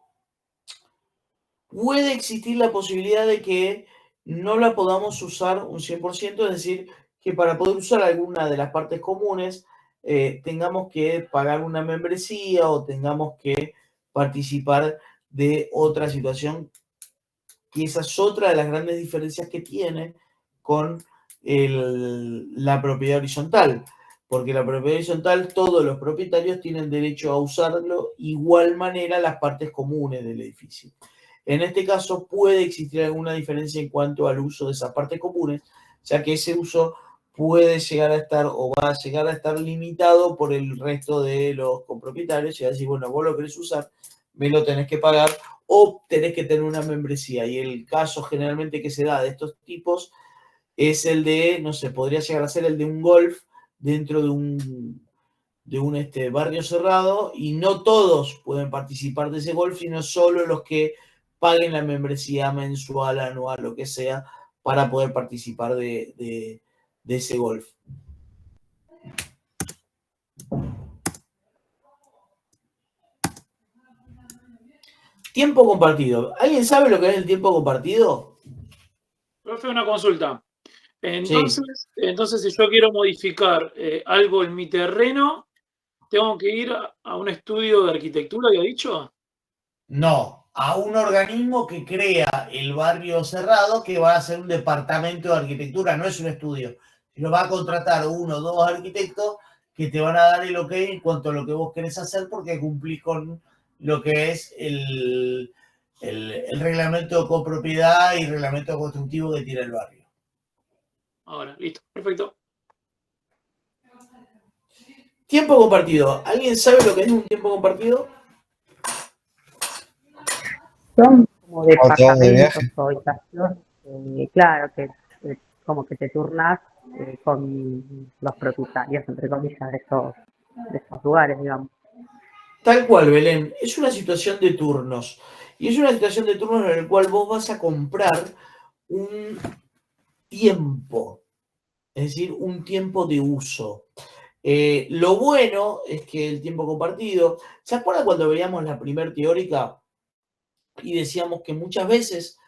puede existir la posibilidad de que no la podamos usar un 100%, es decir, que para poder usar alguna de las partes comunes tengamos que pagar una membresía o tengamos que participar de otra situación, y esa es otra de las grandes diferencias que tiene con la propiedad horizontal, porque la propiedad horizontal todos los propietarios tienen derecho a usarlo igual manera las partes comunes del edificio. En este caso puede existir alguna diferencia en cuanto al uso de esas partes comunes, ya que ese uso puede llegar a estar o va a llegar a estar limitado por el resto de los copropietarios y a decir, bueno, vos lo querés usar, me lo tenés que pagar o tenés que tener una membresía. Y el caso generalmente que se da de estos tipos es el de, no sé, podría llegar a ser el de un golf dentro de un barrio cerrado, y no todos pueden participar de ese golf, sino solo los que paguen la membresía mensual, anual, lo que sea, para poder participar de ese golf. Tiempo compartido. ¿Alguien sabe lo que es el tiempo compartido? Profe, una consulta. Entonces, si yo quiero modificar algo en mi terreno, tengo que ir a un estudio de arquitectura, había dicho. No, a un organismo que crea el barrio cerrado que va a ser un departamento de arquitectura, no es un estudio, sino va a contratar 1 o 2 arquitectos que te van a dar el ok en cuanto a lo que vos querés hacer porque cumplís con lo que es el reglamento de copropiedad y reglamento constructivo que tiene el barrio. Ahora, listo, perfecto. Tiempo compartido. ¿Alguien sabe lo que es un tiempo compartido? Son como de departamentos viaje. o habitaciones, claro, que como que te turnás con los propietarios, entre comillas, de esos lugares, digamos. Tal cual, Belén. Es una situación de turnos. Y es una situación de turnos en el cual vos vas a comprar un tiempo. Es decir, un tiempo de uso. Lo bueno es que el tiempo compartido... ¿Se acuerdan cuando veíamos la primer teórica y decíamos que muchas veces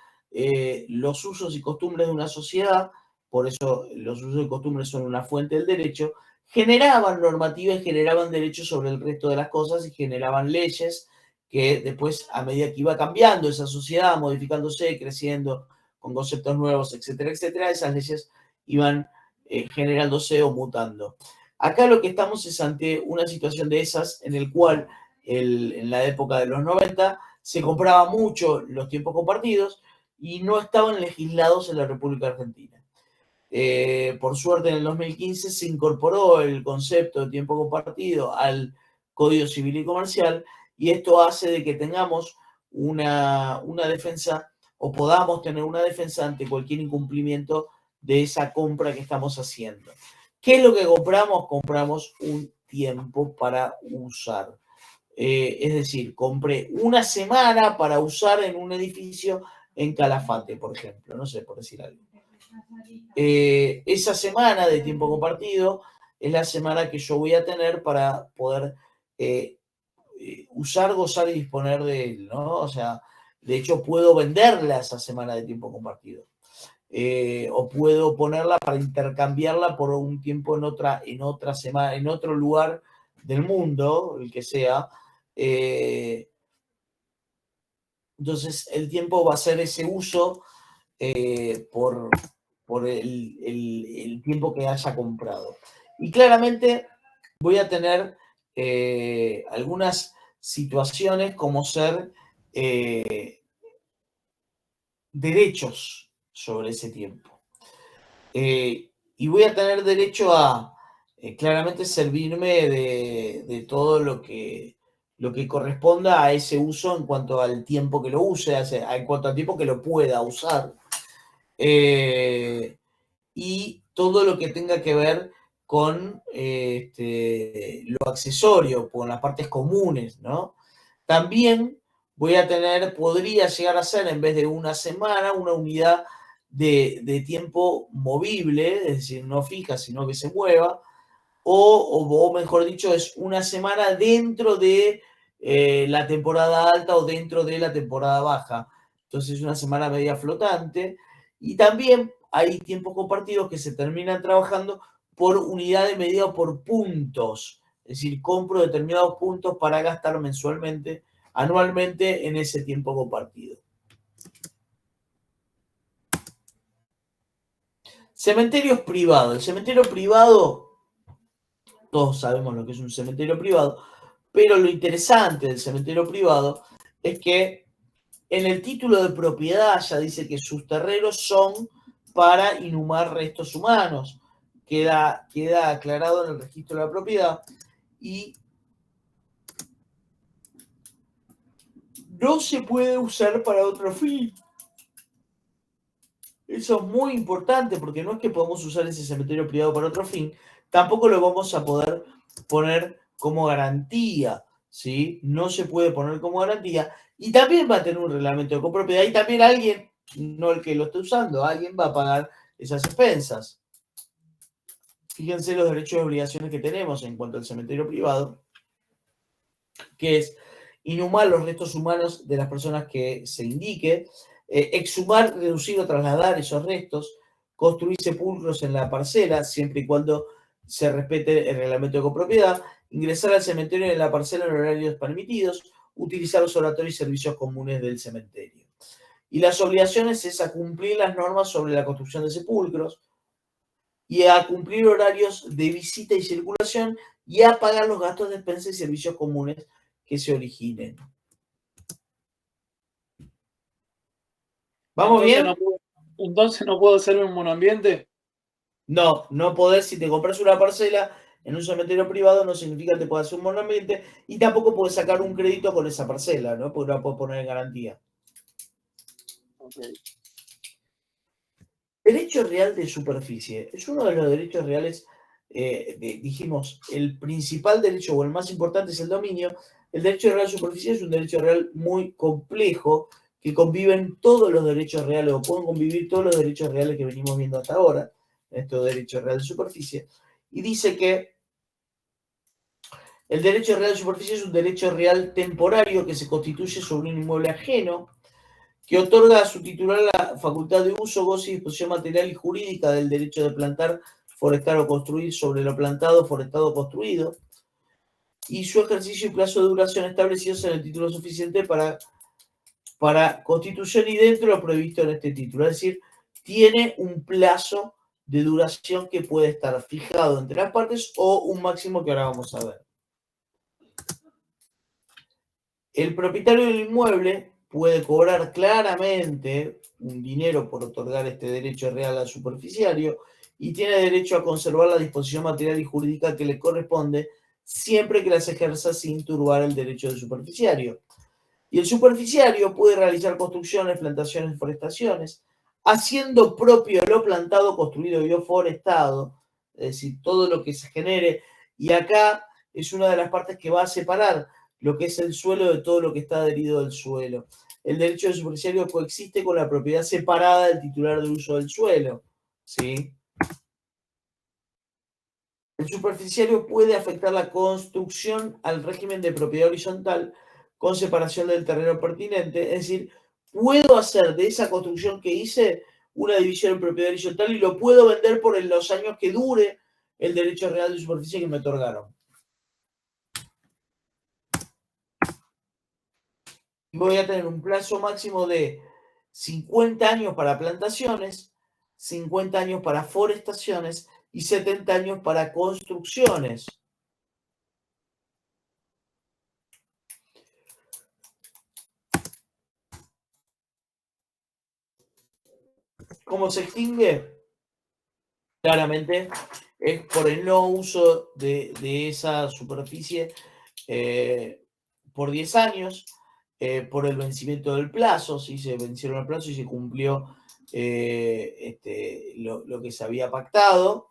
los usos y costumbres de una sociedad, por eso los usos y costumbres son una fuente del derecho, generaban normativas y generaban derechos sobre el resto de las cosas y generaban leyes que después, a medida que iba cambiando esa sociedad, modificándose, creciendo con conceptos nuevos, etcétera, etcétera, esas leyes iban generándose o mutando. Acá lo que estamos es ante una situación de esas en el cual en la época de los 90 se compraba mucho los tiempos compartidos y no estaban legislados en la República Argentina. Por suerte, en el 2015 se incorporó el concepto de tiempo compartido al Código Civil y Comercial y esto hace de que tengamos una defensa o podamos tener una defensa ante cualquier incumplimiento de esa compra que estamos haciendo. ¿Qué es lo que compramos? Compramos un tiempo para usar. Es decir, compré una semana para usar en un edificio en Calafate, por ejemplo, no sé, por decir algo. Esa semana de tiempo compartido es la semana que yo voy a tener para poder usar, gozar y disponer de él, ¿no? O sea, de hecho puedo venderla esa semana de tiempo compartido. O puedo ponerla para intercambiarla por un tiempo en otra semana, en otro lugar del mundo, el que sea. Entonces el tiempo va a ser ese uso por el tiempo que haya comprado. Y claramente voy a tener algunas situaciones como ser derechos sobre ese tiempo. Y voy a tener derecho a claramente servirme de todo lo que corresponda a ese uso en cuanto al tiempo que lo use, en cuanto al tiempo que lo pueda usar. Y todo lo que tenga que ver con lo accesorio, con las partes comunes, ¿no? También podría llegar a ser, en vez de una semana, una unidad de tiempo movible, es decir, no fija, sino que se mueva, o mejor dicho, es una semana dentro de la temporada alta o dentro de la temporada baja. Entonces es una semana media flotante. Y también hay tiempos compartidos que se terminan trabajando por unidad de medida o por puntos. Es decir, compro determinados puntos para gastar mensualmente, anualmente en ese tiempo compartido. Cementerios privados. El cementerio privado, todos sabemos lo que es un cementerio privado, pero lo interesante del cementerio privado es que en el título de propiedad ya dice que sus terrenos son para inhumar restos humanos. Queda aclarado en el registro de la propiedad y no se puede usar para otro fin. Eso es muy importante porque no es que podamos usar ese cementerio privado para otro fin, tampoco lo vamos a poder poner como garantía, ¿sí? No se puede poner como garantía y también va a tener un reglamento de copropiedad y también alguien, no el que lo esté usando, alguien va a pagar esas expensas. Fíjense los derechos y obligaciones que tenemos en cuanto al cementerio privado, que es inhumar los restos humanos de las personas que se indique, exhumar, reducir o trasladar esos restos, construir sepulcros en la parcela, siempre y cuando se respete el reglamento de copropiedad, ingresar al cementerio en la parcela en horarios permitidos, utilizar los oratorios y servicios comunes del cementerio. Y las obligaciones es a cumplir las normas sobre la construcción de sepulcros y a cumplir horarios de visita y circulación y a pagar los gastos de despensa y servicios comunes que se originen. ¿Vamos bien? Entonces no puedo hacer un monoambiente. No, no podés, si te compras una parcela en un cementerio privado, no significa que te puedas hacer un monoambiente y tampoco puedes sacar un crédito con esa parcela, ¿no? Porque no la puedes poner en garantía. Okay. Derecho real de superficie. Es uno de los derechos reales, dijimos, el principal derecho o el más importante es el dominio. El derecho real de superficie es un derecho real muy complejo que conviven todos los derechos reales o pueden convivir todos los derechos reales que venimos viendo hasta ahora, estos derechos reales de superficie, y dice que el derecho real de superficie es un derecho real temporario que se constituye sobre un inmueble ajeno, que otorga a su titular la facultad de uso, goce y disposición material y jurídica del derecho de plantar, forestar o construir sobre lo plantado, forestado o construido, y su ejercicio y plazo de duración establecidos en el título suficiente para constitución y dentro de lo previsto en este título. Es decir, tiene un plazo de duración que puede estar fijado entre las partes o un máximo que ahora vamos a ver. El propietario del inmueble puede cobrar claramente un dinero por otorgar este derecho real al superficiario y tiene derecho a conservar la disposición material y jurídica que le corresponde siempre que las ejerza sin turbar el derecho del superficiario. Y el superficiario puede realizar construcciones, plantaciones, forestaciones, haciendo propio lo plantado, construido y o forestado, es decir, todo lo que se genere. Y acá es una de las partes que va a separar lo que es el suelo de todo lo que está adherido al suelo. El derecho del superficiario coexiste con la propiedad separada del titular de uso del suelo, ¿sí? El superficiario puede afectar la construcción al régimen de propiedad horizontal con separación del terreno pertinente, es decir, puedo hacer de esa construcción que hice una división en propiedad horizontal y lo puedo vender por los años que dure el derecho real de superficie que me otorgaron. Voy a tener un plazo máximo de 50 años para plantaciones, 50 años para forestaciones y 70 años para construcciones. ¿Cómo se extingue? Claramente es por el no uso de esa superficie por 10 años, por el vencimiento del plazo, si se vencieron el plazo y se cumplió lo que se había pactado.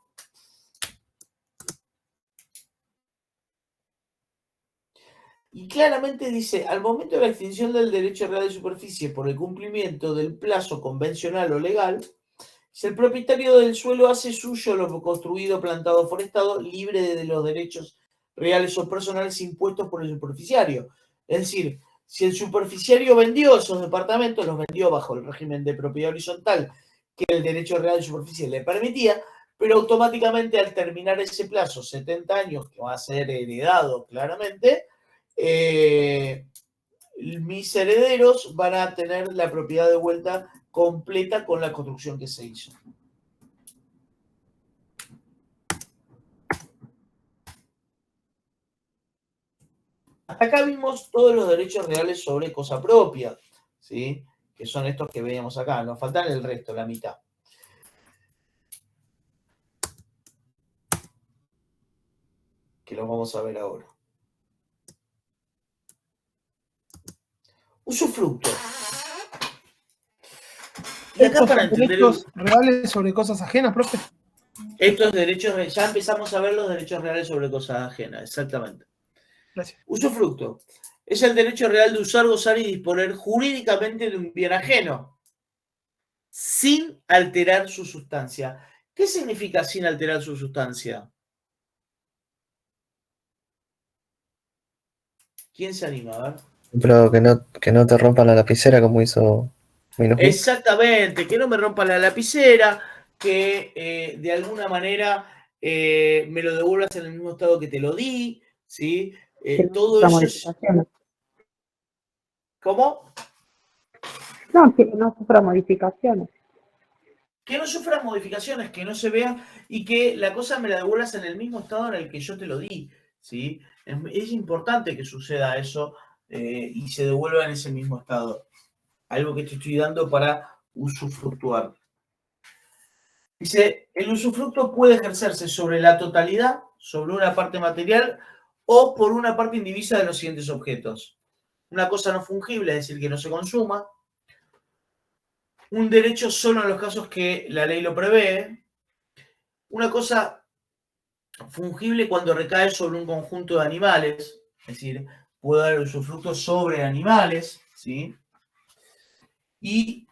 Y claramente dice, al momento de la extinción del derecho real de superficie por el cumplimiento del plazo convencional o legal, si el propietario del suelo hace suyo lo construido, plantado o forestado, libre de los derechos reales o personales impuestos por el superficiario. Es decir, si el superficiario vendió esos departamentos, los vendió bajo el régimen de propiedad horizontal que el derecho real de superficie le permitía, pero automáticamente al terminar ese plazo, 70 años, que va a ser heredado claramente, mis herederos van a tener la propiedad de vuelta completa con la construcción que se hizo. Hasta acá vimos todos los derechos reales sobre cosa propia, ¿sí? Que son estos que veíamos acá. Nos faltan el resto, la mitad. Que los vamos a ver ahora. Usufructo. Y acá para entender derechos reales sobre cosas ajenas, profe. Estos derechos, ya empezamos a ver los derechos reales sobre cosas ajenas, exactamente. Gracias. Usufructo. Es el derecho real de usar, gozar y disponer jurídicamente de un bien ajeno, sin alterar su sustancia. ¿Qué significa sin alterar su sustancia? ¿Quién se anima? A ver. Pero que no te rompan la lapicera como hizo Minus. Exactamente, que no me rompa la lapicera, que de alguna manera me lo devuelvas en el mismo estado que te lo di, ¿sí? Que no Todo sufra eso es... modificaciones. ¿Cómo? No, que no sufra modificaciones. Que no sufran modificaciones, que no se vean y que la cosa me la devuelvas en el mismo estado en el que yo te lo di, ¿sí? Es importante que suceda eso y se devuelva en ese mismo estado. Algo que te estoy dando para usufructuar. Dice, el usufructo puede ejercerse sobre la totalidad, sobre una parte material o por una parte indivisa de los siguientes objetos. Una cosa no fungible, es decir, que no se consuma. Un derecho solo en los casos que la ley lo prevé. Una cosa fungible cuando recae sobre un conjunto de animales, es decir, puede dar usufructo sobre animales, ¿sí? Y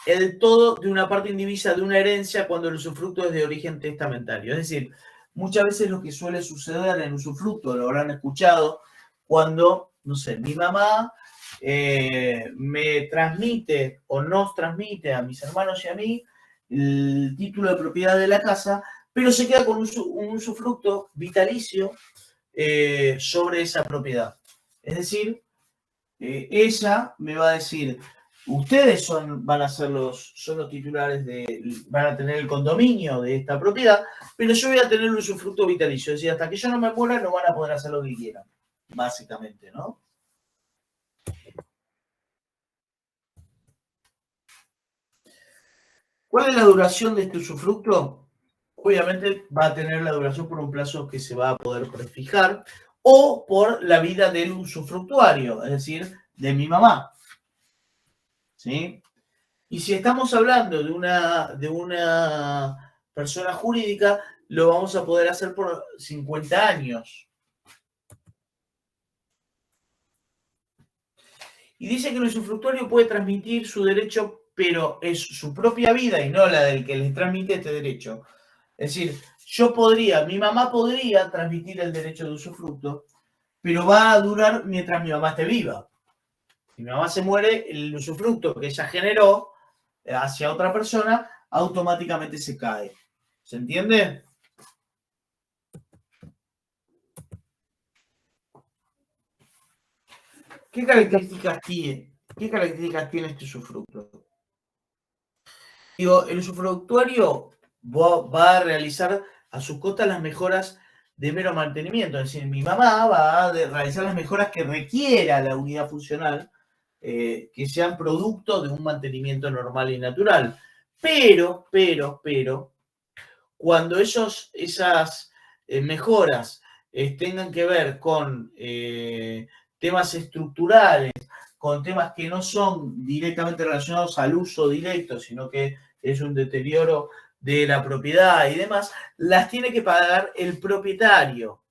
el todo de una parte indivisa de una herencia cuando el usufructo es de origen testamentario. Es decir, muchas veces lo que suele suceder en usufructo, lo habrán escuchado, cuando, no sé, mi mamá me transmite o nos transmite a mis hermanos y a mí el título de propiedad de la casa, pero se queda con un usufructo vitalicio sobre esa propiedad. Es decir, ella me va a decir, ustedes van a ser son los titulares van a tener el condominio de esta propiedad, pero yo voy a tener un usufructo vitalicio. Es decir, hasta que yo no me muera no van a poder hacer lo que quieran, básicamente, ¿no? ¿Cuál es la duración de este usufructo? Obviamente va a tener la duración por un plazo que se va a poder prefijar o por la vida del usufructuario, es decir, de mi mamá. ¿Sí? Y si estamos hablando de una persona jurídica, lo vamos a poder hacer por 50 años. Y dice que el usufructuario puede transmitir su derecho, pero es su propia vida y no la del que les transmite este derecho. Es decir, mi mamá podría transmitir el derecho de usufructo, pero va a durar mientras mi mamá esté viva. Si mi mamá se muere, el usufructo que ella generó hacia otra persona automáticamente se cae. ¿Se entiende? ¿Qué características tiene? ¿Qué características tiene este usufructo? Digo, el usufructuario va a realizar a su costa las mejoras de mero mantenimiento. Es decir, mi mamá va a realizar las mejoras que requiera la unidad funcional, que sean producto de un mantenimiento normal y natural. Pero, cuando esas mejoras tengan que ver con temas estructurales, con temas que no son directamente relacionados al uso directo, sino que es un deterioro de la propiedad y demás, las tiene que pagar el propietario.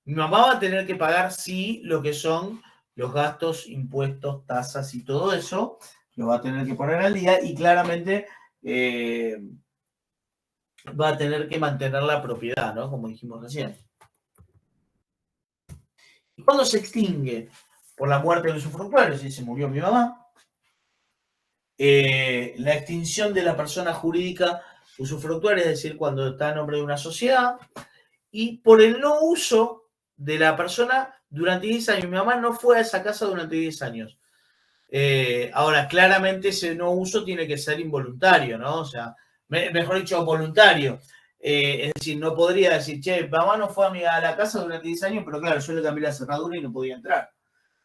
Mi mamá va a tener que pagar, sí, lo que son los gastos, impuestos, tasas y todo eso, lo va a tener que poner al día y claramente va a tener que mantener la propiedad, ¿no? Como dijimos recién. ¿Y cuándo se extingue? Por la muerte del usufructuario, si se murió mi mamá. La extinción de la persona jurídica usufructuaria, es decir, cuando está a nombre de una sociedad. Y por el no uso de la persona durante 10 años. Mi mamá no fue a esa casa durante 10 años. Ahora, claramente ese no uso tiene que ser involuntario, ¿no? O sea, mejor dicho, voluntario. Es decir, no podría decir, che, mamá no fue a la casa durante 10 años, pero claro, yo le cambié la cerradura y no podía entrar.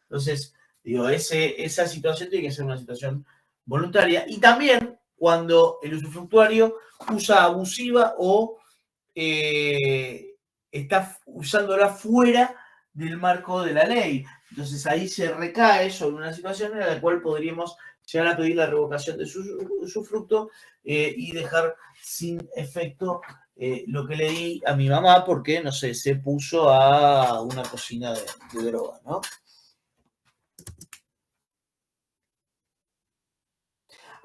Entonces, digo, esa situación tiene que ser una situación voluntaria. Y también cuando el usufructuario usa abusiva o está usándola fuera del marco de la ley. Entonces ahí se recae sobre una situación en la cual podríamos llegar a pedir la revocación de su usufructo y dejar sin efecto lo que le di a mi mamá porque, no sé, se puso a una cocina de droga, ¿no?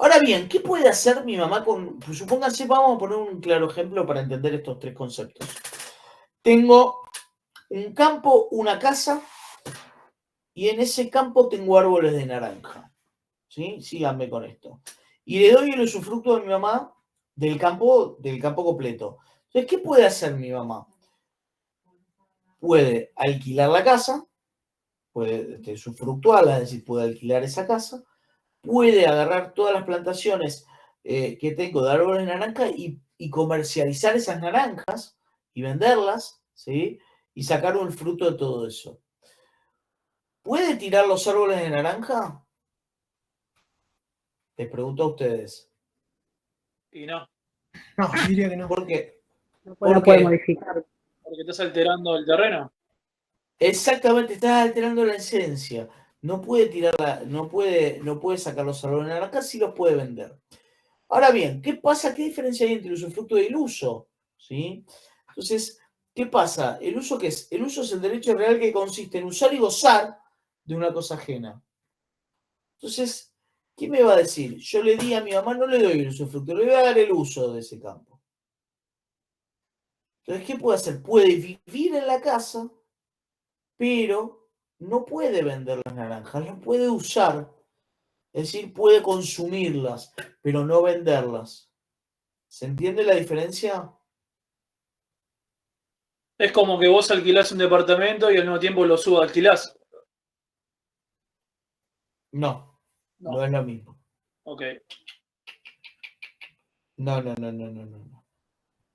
Ahora bien, ¿qué puede hacer mi mamá con... Pues supónganse, vamos a poner un claro ejemplo para entender estos tres conceptos. Tengo un campo, una casa, y en ese campo tengo árboles de naranja. ¿Sí? Síganme con esto. Y le doy el usufructo de mi mamá del campo completo. Entonces, ¿qué puede hacer mi mamá? puede alquilar la casa, puede usufructuarla, es decir, puede alquilar esa casa, puede agarrar todas las plantaciones que tengo de árboles de naranja y comercializar esas naranjas y venderlas, ¿sí? Y sacar un fruto de todo eso. ¿Puede tirar los árboles de naranja? Les pregunto a ustedes. Y no. No, diría que no. ¿Por qué? No puede modificar. Porque estás alterando el terreno. Exactamente, estás alterando la esencia. No puede tirarla, no puede sacar los árboles de naranja, sí los puede vender. Ahora bien, ¿qué pasa? ¿Qué diferencia hay entre el usufructo y el uso? ¿Sí? Entonces, ¿qué pasa? ¿El uso qué es? El uso es el derecho real que consiste en usar y gozar de una cosa ajena. Entonces, ¿qué me va a decir? Yo le di a mi mamá, no le doy el usufructo, le voy a dar el uso de ese campo. Entonces, ¿qué puede hacer? Puede vivir en la casa, pero no puede vender las naranjas, las puede usar. Es decir, puede consumirlas, pero no venderlas. ¿Se entiende la diferencia? Es como que vos alquilás un departamento y al mismo tiempo lo subalquilás. No, no es lo mismo. Ok. No.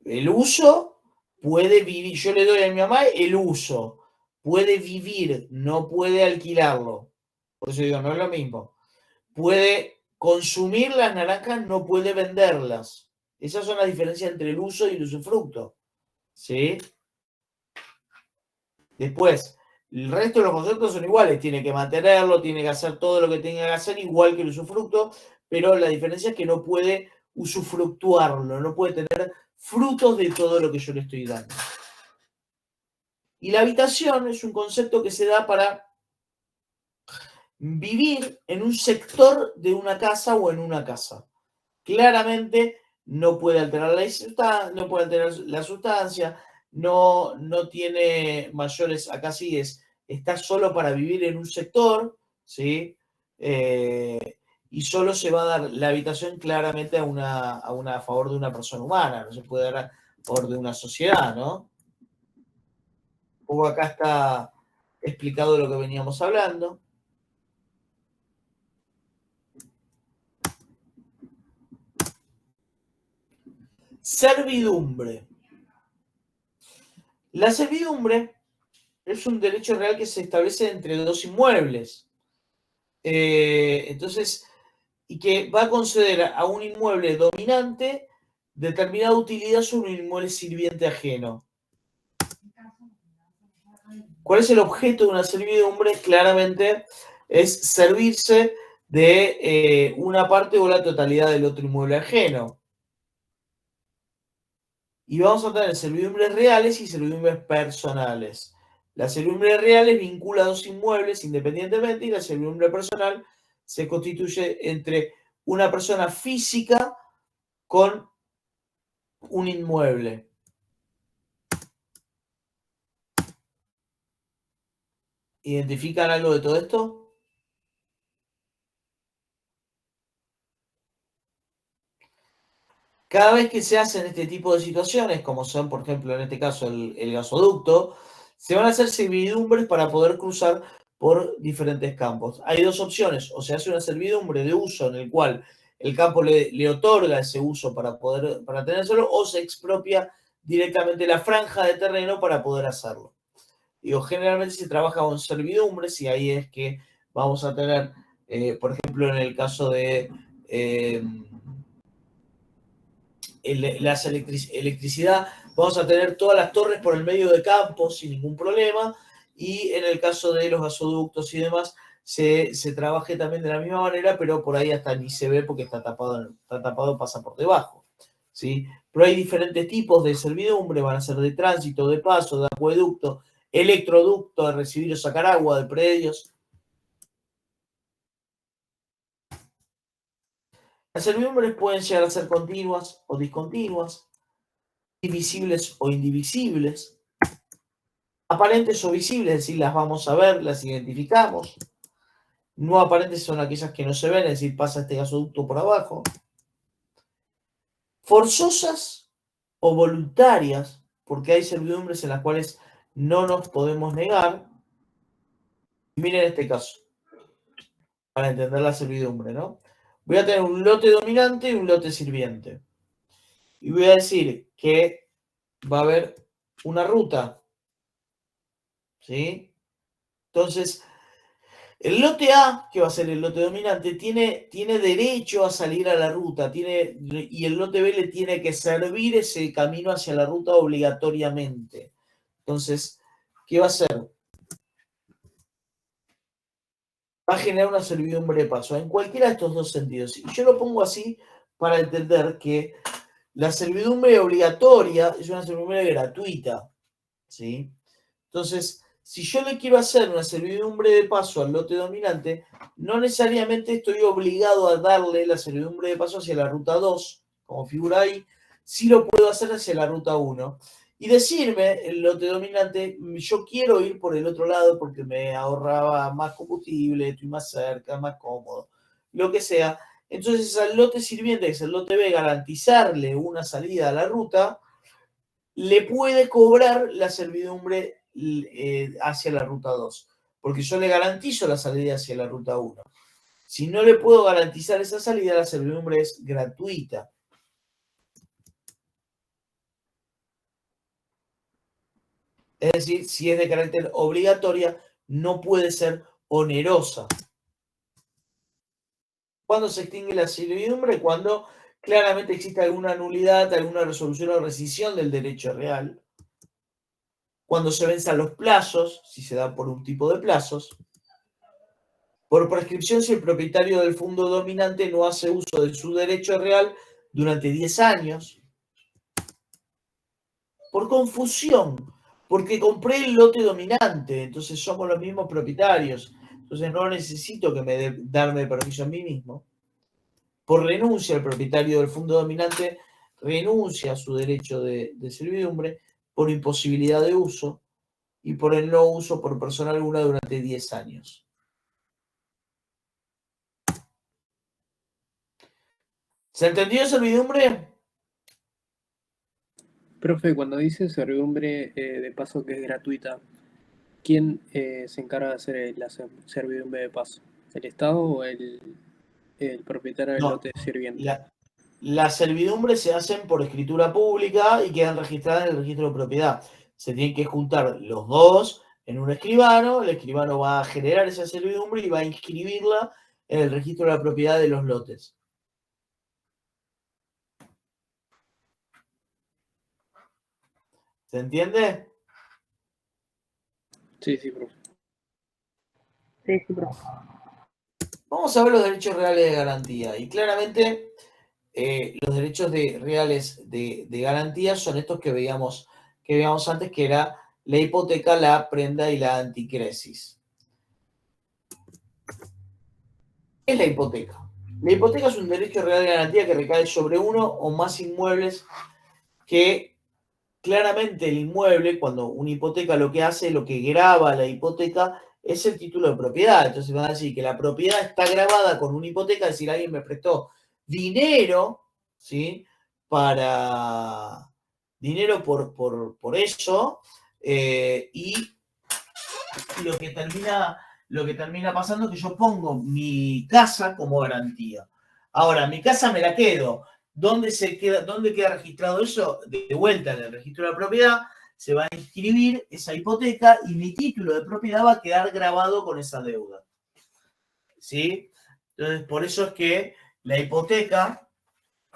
El uso puede vivir, yo le doy a mi mamá el uso, puede vivir, no puede alquilarlo. Por eso digo, no es lo mismo. Puede consumir las naranjas, no puede venderlas. Esas son las diferencias entre el uso y el usufructo. ¿Sí? Después, el resto de los conceptos son iguales. Tiene que mantenerlo, tiene que hacer todo lo que tenga que hacer, igual que el usufructo, pero la diferencia es que no puede usufructuarlo, no puede tener frutos de todo lo que yo le estoy dando. Y la habitación es un concepto que se da para vivir en un sector de una casa o en una casa. Claramente no puede alterar la sustancia, no tiene mayores, acá sí está solo para vivir en un sector, ¿sí? Y solo se va a dar la habitación claramente a favor de una persona humana, no se puede dar a favor de una sociedad, ¿no? Un poco acá está explicado lo que veníamos hablando. Servidumbre. La servidumbre es un derecho real que se establece entre dos inmuebles. Entonces, y que va a conceder a un inmueble dominante determinada utilidad sobre un inmueble sirviente ajeno. ¿Cuál es el objeto de una servidumbre? Claramente es servirse de una parte o la totalidad del otro inmueble ajeno. Y vamos a tener servidumbres reales y servidumbres personales. La servidumbre real vincula a dos inmuebles independientemente y la servidumbre personal se constituye entre una persona física con un inmueble. ¿Identifican algo de todo esto? Cada vez que se hacen este tipo de situaciones, como son, por ejemplo, en este caso el gasoducto, se van a hacer servidumbres para poder cruzar por diferentes campos. Hay dos opciones, o se hace una servidumbre de uso en el cual el campo le otorga ese uso para tenérselo, o se expropia directamente la franja de terreno para poder hacerlo. Digo, generalmente se trabaja con servidumbres y ahí es que vamos a tener, por ejemplo, en el caso de la electricidad, vamos a tener todas las torres por el medio de campos sin ningún problema, y en el caso de los gasoductos y demás, se trabaje también de la misma manera, pero por ahí hasta ni se ve porque está tapado, pasa por debajo, ¿sí? Pero hay diferentes tipos de servidumbre, van a ser de tránsito, de paso, de acueducto, electroducto, de recibir o sacar agua de predios. Las servidumbres pueden llegar a ser continuas o discontinuas, divisibles o indivisibles, aparentes o visibles, es decir, las vamos a ver, las identificamos. No aparentes son aquellas que no se ven, es decir, pasa este gasoducto por abajo. Forzosas o voluntarias, porque hay servidumbres en las cuales no nos podemos negar. Miren este caso, para entender la servidumbre, ¿no? Voy a tener un lote dominante y un lote sirviente. Y voy a decir que va a haber una ruta, ¿sí? Entonces, el lote A, que va a ser el lote dominante, tiene derecho a salir a la ruta, y el lote B le tiene que servir ese camino hacia la ruta obligatoriamente. Entonces, ¿qué va a hacer? Va a generar una servidumbre de paso, en cualquiera de estos dos sentidos. Y yo lo pongo así para entender que la servidumbre obligatoria es una servidumbre gratuita, ¿sí? Entonces, si yo le quiero hacer una servidumbre de paso al lote dominante, no necesariamente estoy obligado a darle la servidumbre de paso hacia la ruta 2, como figura ahí, sí lo puedo hacer hacia la ruta 1. Y decirme, el lote dominante, yo quiero ir por el otro lado porque me ahorraba más combustible, estoy más cerca, más cómodo, lo que sea. Entonces al lote sirviente, que es el lote B, garantizarle una salida a la ruta, le puede cobrar la servidumbre hacia la ruta 2, porque yo le garantizo la salida hacia la ruta 1. Si no le puedo garantizar esa salida, la servidumbre es gratuita. Es decir, si es de carácter obligatoria, no puede ser onerosa. ¿Cuándo se extingue la servidumbre? Cuando claramente existe alguna nulidad, alguna resolución o rescisión del derecho real. Cuando se venzan los plazos, si se da por un tipo de plazos. Por prescripción, si el propietario del fondo dominante no hace uso de su derecho real durante 10 años. Por confusión, porque compré el lote dominante, entonces somos los mismos propietarios. Entonces no necesito que darme permiso a mí mismo. Por renuncia, el propietario del fondo dominante renuncia a su derecho de servidumbre por imposibilidad de uso y por el no uso por persona alguna durante 10 años. ¿Se entendió servidumbre? Profe, cuando dice servidumbre de paso que es gratuita, ¿quién se encarga de hacer la servidumbre de paso? ¿El Estado o el propietario del lote sirviente? Las servidumbres se hacen por escritura pública y quedan registradas en el registro de propiedad. Se tienen que juntar los dos en un escribano, el escribano va a generar esa servidumbre y va a inscribirla en el registro de la propiedad de los lotes. ¿Se entiende? Sí, profe. Sí, profe. Vamos a ver los derechos reales de garantía. Y claramente los derechos reales de garantía son estos que veíamos antes, que era la hipoteca, la prenda y la anticresis. ¿Qué es la hipoteca? La hipoteca es un derecho real de garantía que recae sobre uno o más inmuebles que claramente el inmueble, cuando una hipoteca lo que hace, lo que grava la hipoteca, es el título de propiedad. Entonces van a decir que la propiedad está grabada con una hipoteca, es decir, alguien me prestó dinero, ¿sí? Dinero por eso, y lo que termina pasando es que yo pongo mi casa como garantía. Ahora, mi casa me la quedo. ¿Dónde queda registrado eso? De vuelta en el registro de la propiedad, se va a inscribir esa hipoteca y mi título de propiedad va a quedar grabado con esa deuda. ¿Sí? Entonces, por eso es que la hipoteca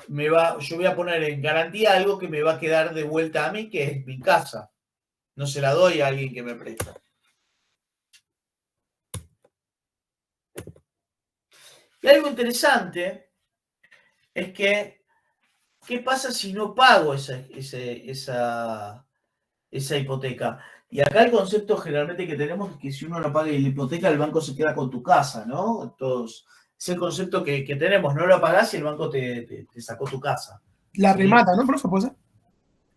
yo voy a poner en garantía algo que me va a quedar de vuelta a mí, que es mi casa. No se la doy a alguien que me presta. Y algo interesante es que, ¿qué pasa si no pago esa hipoteca? Y acá el concepto generalmente que tenemos es que si uno no paga la hipoteca, el banco se queda con tu casa, ¿no? Es el concepto que tenemos, no lo pagás y el banco te sacó tu casa. La remata, ¿no, profe? ¿Puede ser?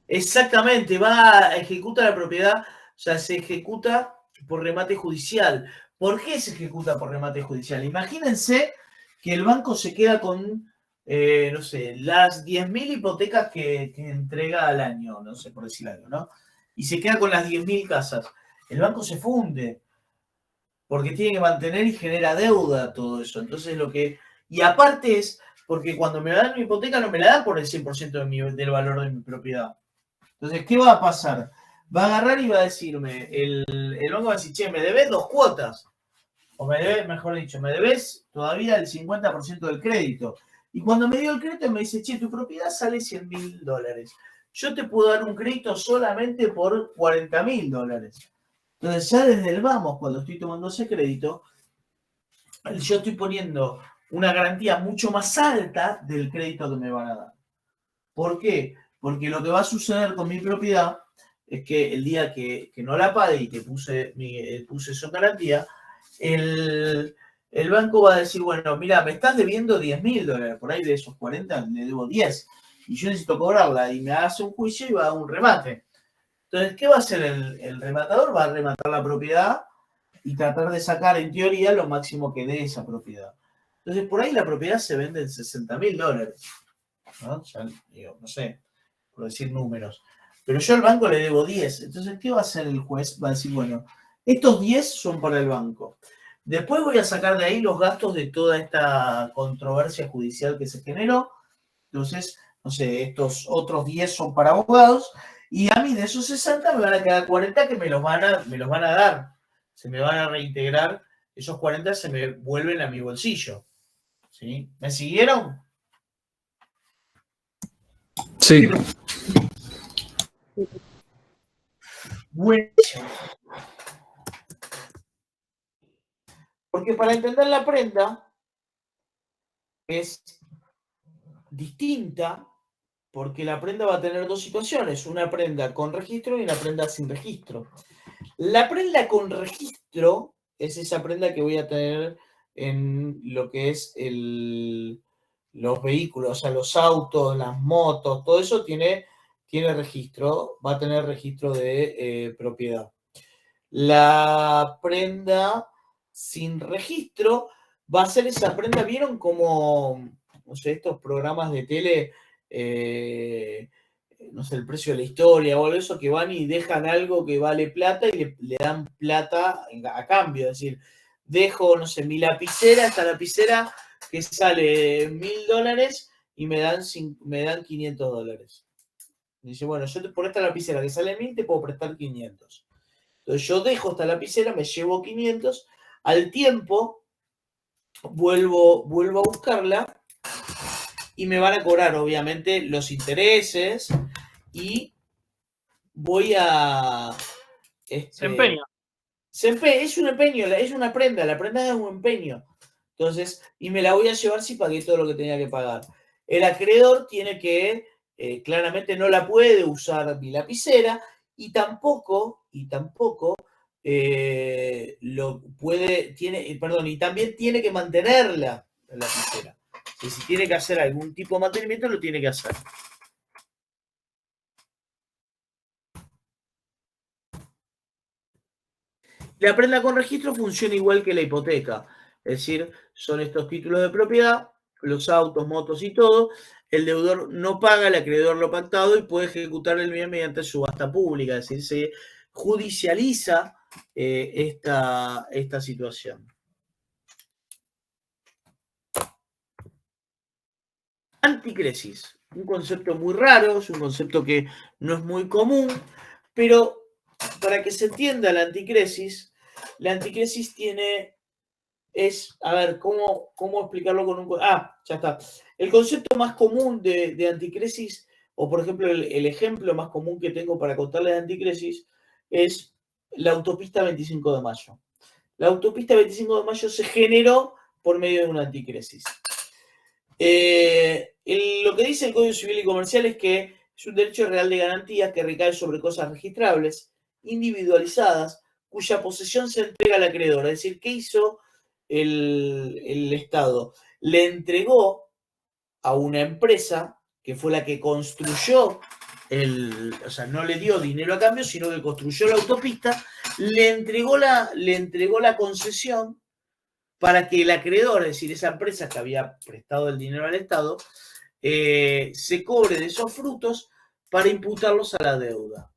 Exactamente, ejecuta la propiedad, o sea, se ejecuta por remate judicial. ¿Por qué se ejecuta por remate judicial? Imagínense que el banco se queda con, no sé, las 10.000 hipotecas que entrega al año, no sé por decir algo, ¿no? y se queda con las 10.000 casas, el banco se funde, porque tiene que mantener y genera deuda todo eso. Entonces y aparte es, porque cuando me dan mi hipoteca no me la dan por el 100% del valor de mi propiedad. Entonces, ¿qué va a pasar? Va a agarrar y va a decirme, el banco va a decir, che, me debes 2 cuotas. O me debes, mejor dicho, me debes todavía el 50% del crédito. Y cuando me dio el crédito me dice, che, tu propiedad sale $100.000. Yo te puedo dar un crédito solamente por $40.000. Entonces, ya desde el vamos, cuando estoy tomando ese crédito, yo estoy poniendo una garantía mucho más alta del crédito que me van a dar. ¿Por qué? Porque lo que va a suceder con mi propiedad es que el día que no la pague y que puse eso en garantía, el banco va a decir, bueno, mira, me estás debiendo $10.000, por ahí de esos 40 le debo 10, y yo necesito cobrarla, y me hace un juicio y va a dar un remate. Entonces, ¿qué va a hacer el rematador? Va a rematar la propiedad y tratar de sacar, en teoría, lo máximo que dé esa propiedad. Entonces, por ahí la propiedad se vende en $60.000, ¿no? Ya, digo, no sé, por decir números. Pero yo al banco le debo 10. Entonces, ¿qué va a hacer el juez? Va a decir, bueno, estos 10 son para el banco. Después voy a sacar de ahí los gastos de toda esta controversia judicial que se generó. Entonces, no sé, estos otros 10 son para abogados. Y a mí de esos 60 me van a quedar 40 que me los van a dar. Se me van a reintegrar. Esos 40 se me vuelven a mi bolsillo. ¿Sí? ¿Me siguieron? Sí. Buenísimo. Porque para entender la prenda es distinta, porque la prenda va a tener dos situaciones, una prenda con registro y una prenda sin registro. La prenda con registro es esa prenda que voy a tener en lo que es los vehículos, o sea, los autos, las motos, todo eso tiene registro, va a tener registro de propiedad. La prenda sin registro va a ser esa prenda, ¿vieron como, no sé, estos programas de tele, no sé, El Precio de la Historia o algo de eso, que van y dejan algo que vale plata y le dan plata a cambio? Es decir, dejo, no sé, mi lapicera, esta lapicera que sale $1.000 y me dan $500. Dice, bueno, yo por esta lapicera que sale 1.000 te puedo prestar 500. Entonces yo dejo esta lapicera, me llevo 500, al tiempo vuelvo a buscarla y me van a cobrar obviamente los intereses y voy a... Se empeña. Es un empeño, es una prenda, la prenda es un empeño. Entonces, y me la voy a llevar si pagué todo lo que tenía que pagar. El acreedor tiene que, claramente no la puede usar mi lapicera y tampoco lo puede, y también tiene que mantenerla la lapicera. Y si tiene que hacer algún tipo de mantenimiento, lo tiene que hacer. La prenda con registro funciona igual que la hipoteca. Es decir, son estos títulos de propiedad, los autos, motos y todo. El deudor no paga, el acreedor lo pactado y puede ejecutar el bien mediante subasta pública. Es decir, se judicializa esta situación. Anticresis, un concepto muy raro, es un concepto que no es muy común, pero para que se entienda la anticresis a ver, ¿cómo explicarlo con un... ya está. El concepto más común de anticresis, o por ejemplo el ejemplo más común que tengo para contarles de anticresis, es la autopista 25 de mayo. La autopista 25 de mayo se generó por medio de una anticresis. Lo que dice el Código Civil y Comercial es que es un derecho real de garantía que recae sobre cosas registrables, individualizadas, cuya posesión se entrega al acreedor. Es decir, ¿qué hizo el Estado? Le entregó a una empresa que fue la que construyó o sea, no le dio dinero a cambio, sino que construyó la autopista, le entregó la concesión para que el acreedor, es decir, esa empresa que había prestado el dinero al Estado, se cobre de esos frutos para imputarlos a la deuda.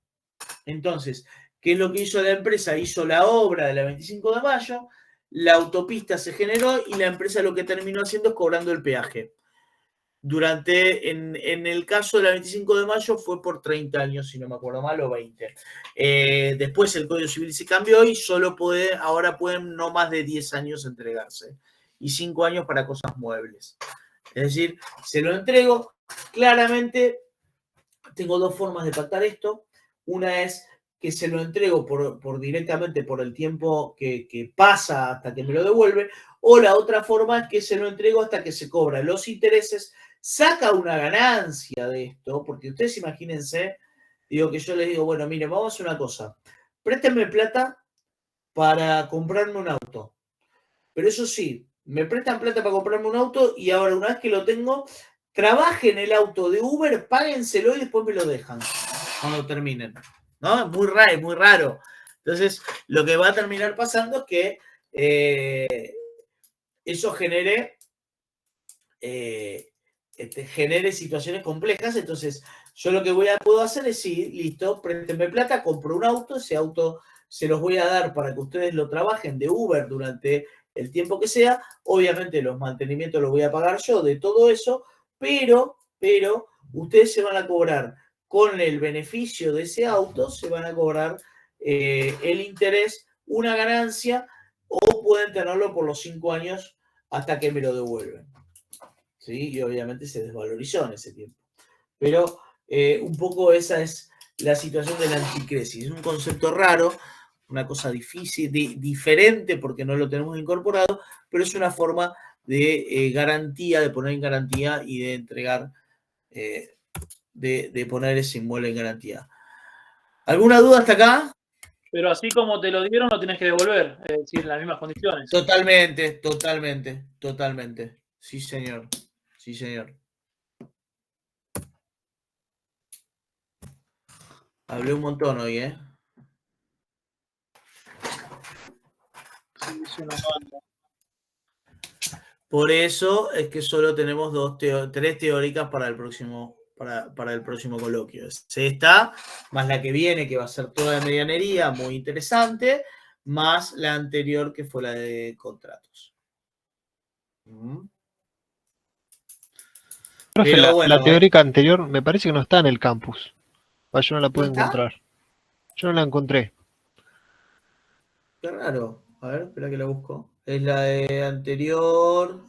Entonces, ¿qué es lo que hizo la empresa? Hizo la obra de la 25 de mayo, la autopista se generó y la empresa lo que terminó haciendo es cobrando el peaje. En el caso de la 25 de mayo fue por 30 años, si no me acuerdo mal, o 20. Después el Código Civil se cambió y ahora pueden no más de 10 años entregarse. Y 5 años para cosas muebles. Es decir, se lo entrego. Claramente, tengo dos formas de pactar esto. Una es que se lo entrego directamente por el tiempo que pasa hasta que me lo devuelve, o la otra forma es que se lo entrego hasta que se cobran los intereses, saca una ganancia de esto, porque ustedes imagínense, digo que yo les digo, bueno, mire, vamos a hacer una cosa, préstenme plata para comprarme un auto, pero eso sí, me prestan plata para comprarme un auto y ahora una vez que lo tengo, trabajen el auto de Uber, páguenselo y después me lo dejan cuando terminen. ¿No? Es muy raro. Entonces, lo que va a terminar pasando es que eso genere situaciones complejas. Entonces, yo lo que puedo hacer es, sí, listo, préstenme plata, compro un auto, ese auto se los voy a dar para que ustedes lo trabajen de Uber durante el tiempo que sea. Obviamente los mantenimientos los voy a pagar yo de todo eso, pero ustedes se van a cobrar con el beneficio de ese auto, se van a cobrar el interés, una ganancia, o pueden tenerlo por los 5 años hasta que me lo devuelven. ¿Sí? Y obviamente se desvalorizó en ese tiempo. Pero un poco esa es la situación de la anticresis. Es un concepto raro, una cosa difícil, diferente porque no lo tenemos incorporado, pero es una forma de garantía, de poner en garantía y de entregar, de poner ese inmueble en garantía. ¿Alguna duda hasta acá? Pero así como te lo dieron, lo tienes que devolver, es decir, en las mismas condiciones. Totalmente. Sí, señor. Hablé un montón hoy, ¿eh? Por eso es que solo tenemos tres teóricas para el próximo coloquio. Es esta, más la que viene, que va a ser toda de medianería, muy interesante, más la anterior, que fue la de contratos. Profe, Pero bueno, la teórica anterior me parece que no está en el campus. Yo no la puedo ¿No está? encontrar. Yo no la encontré. Qué raro. A ver, espera que la busco. Es la de anterior.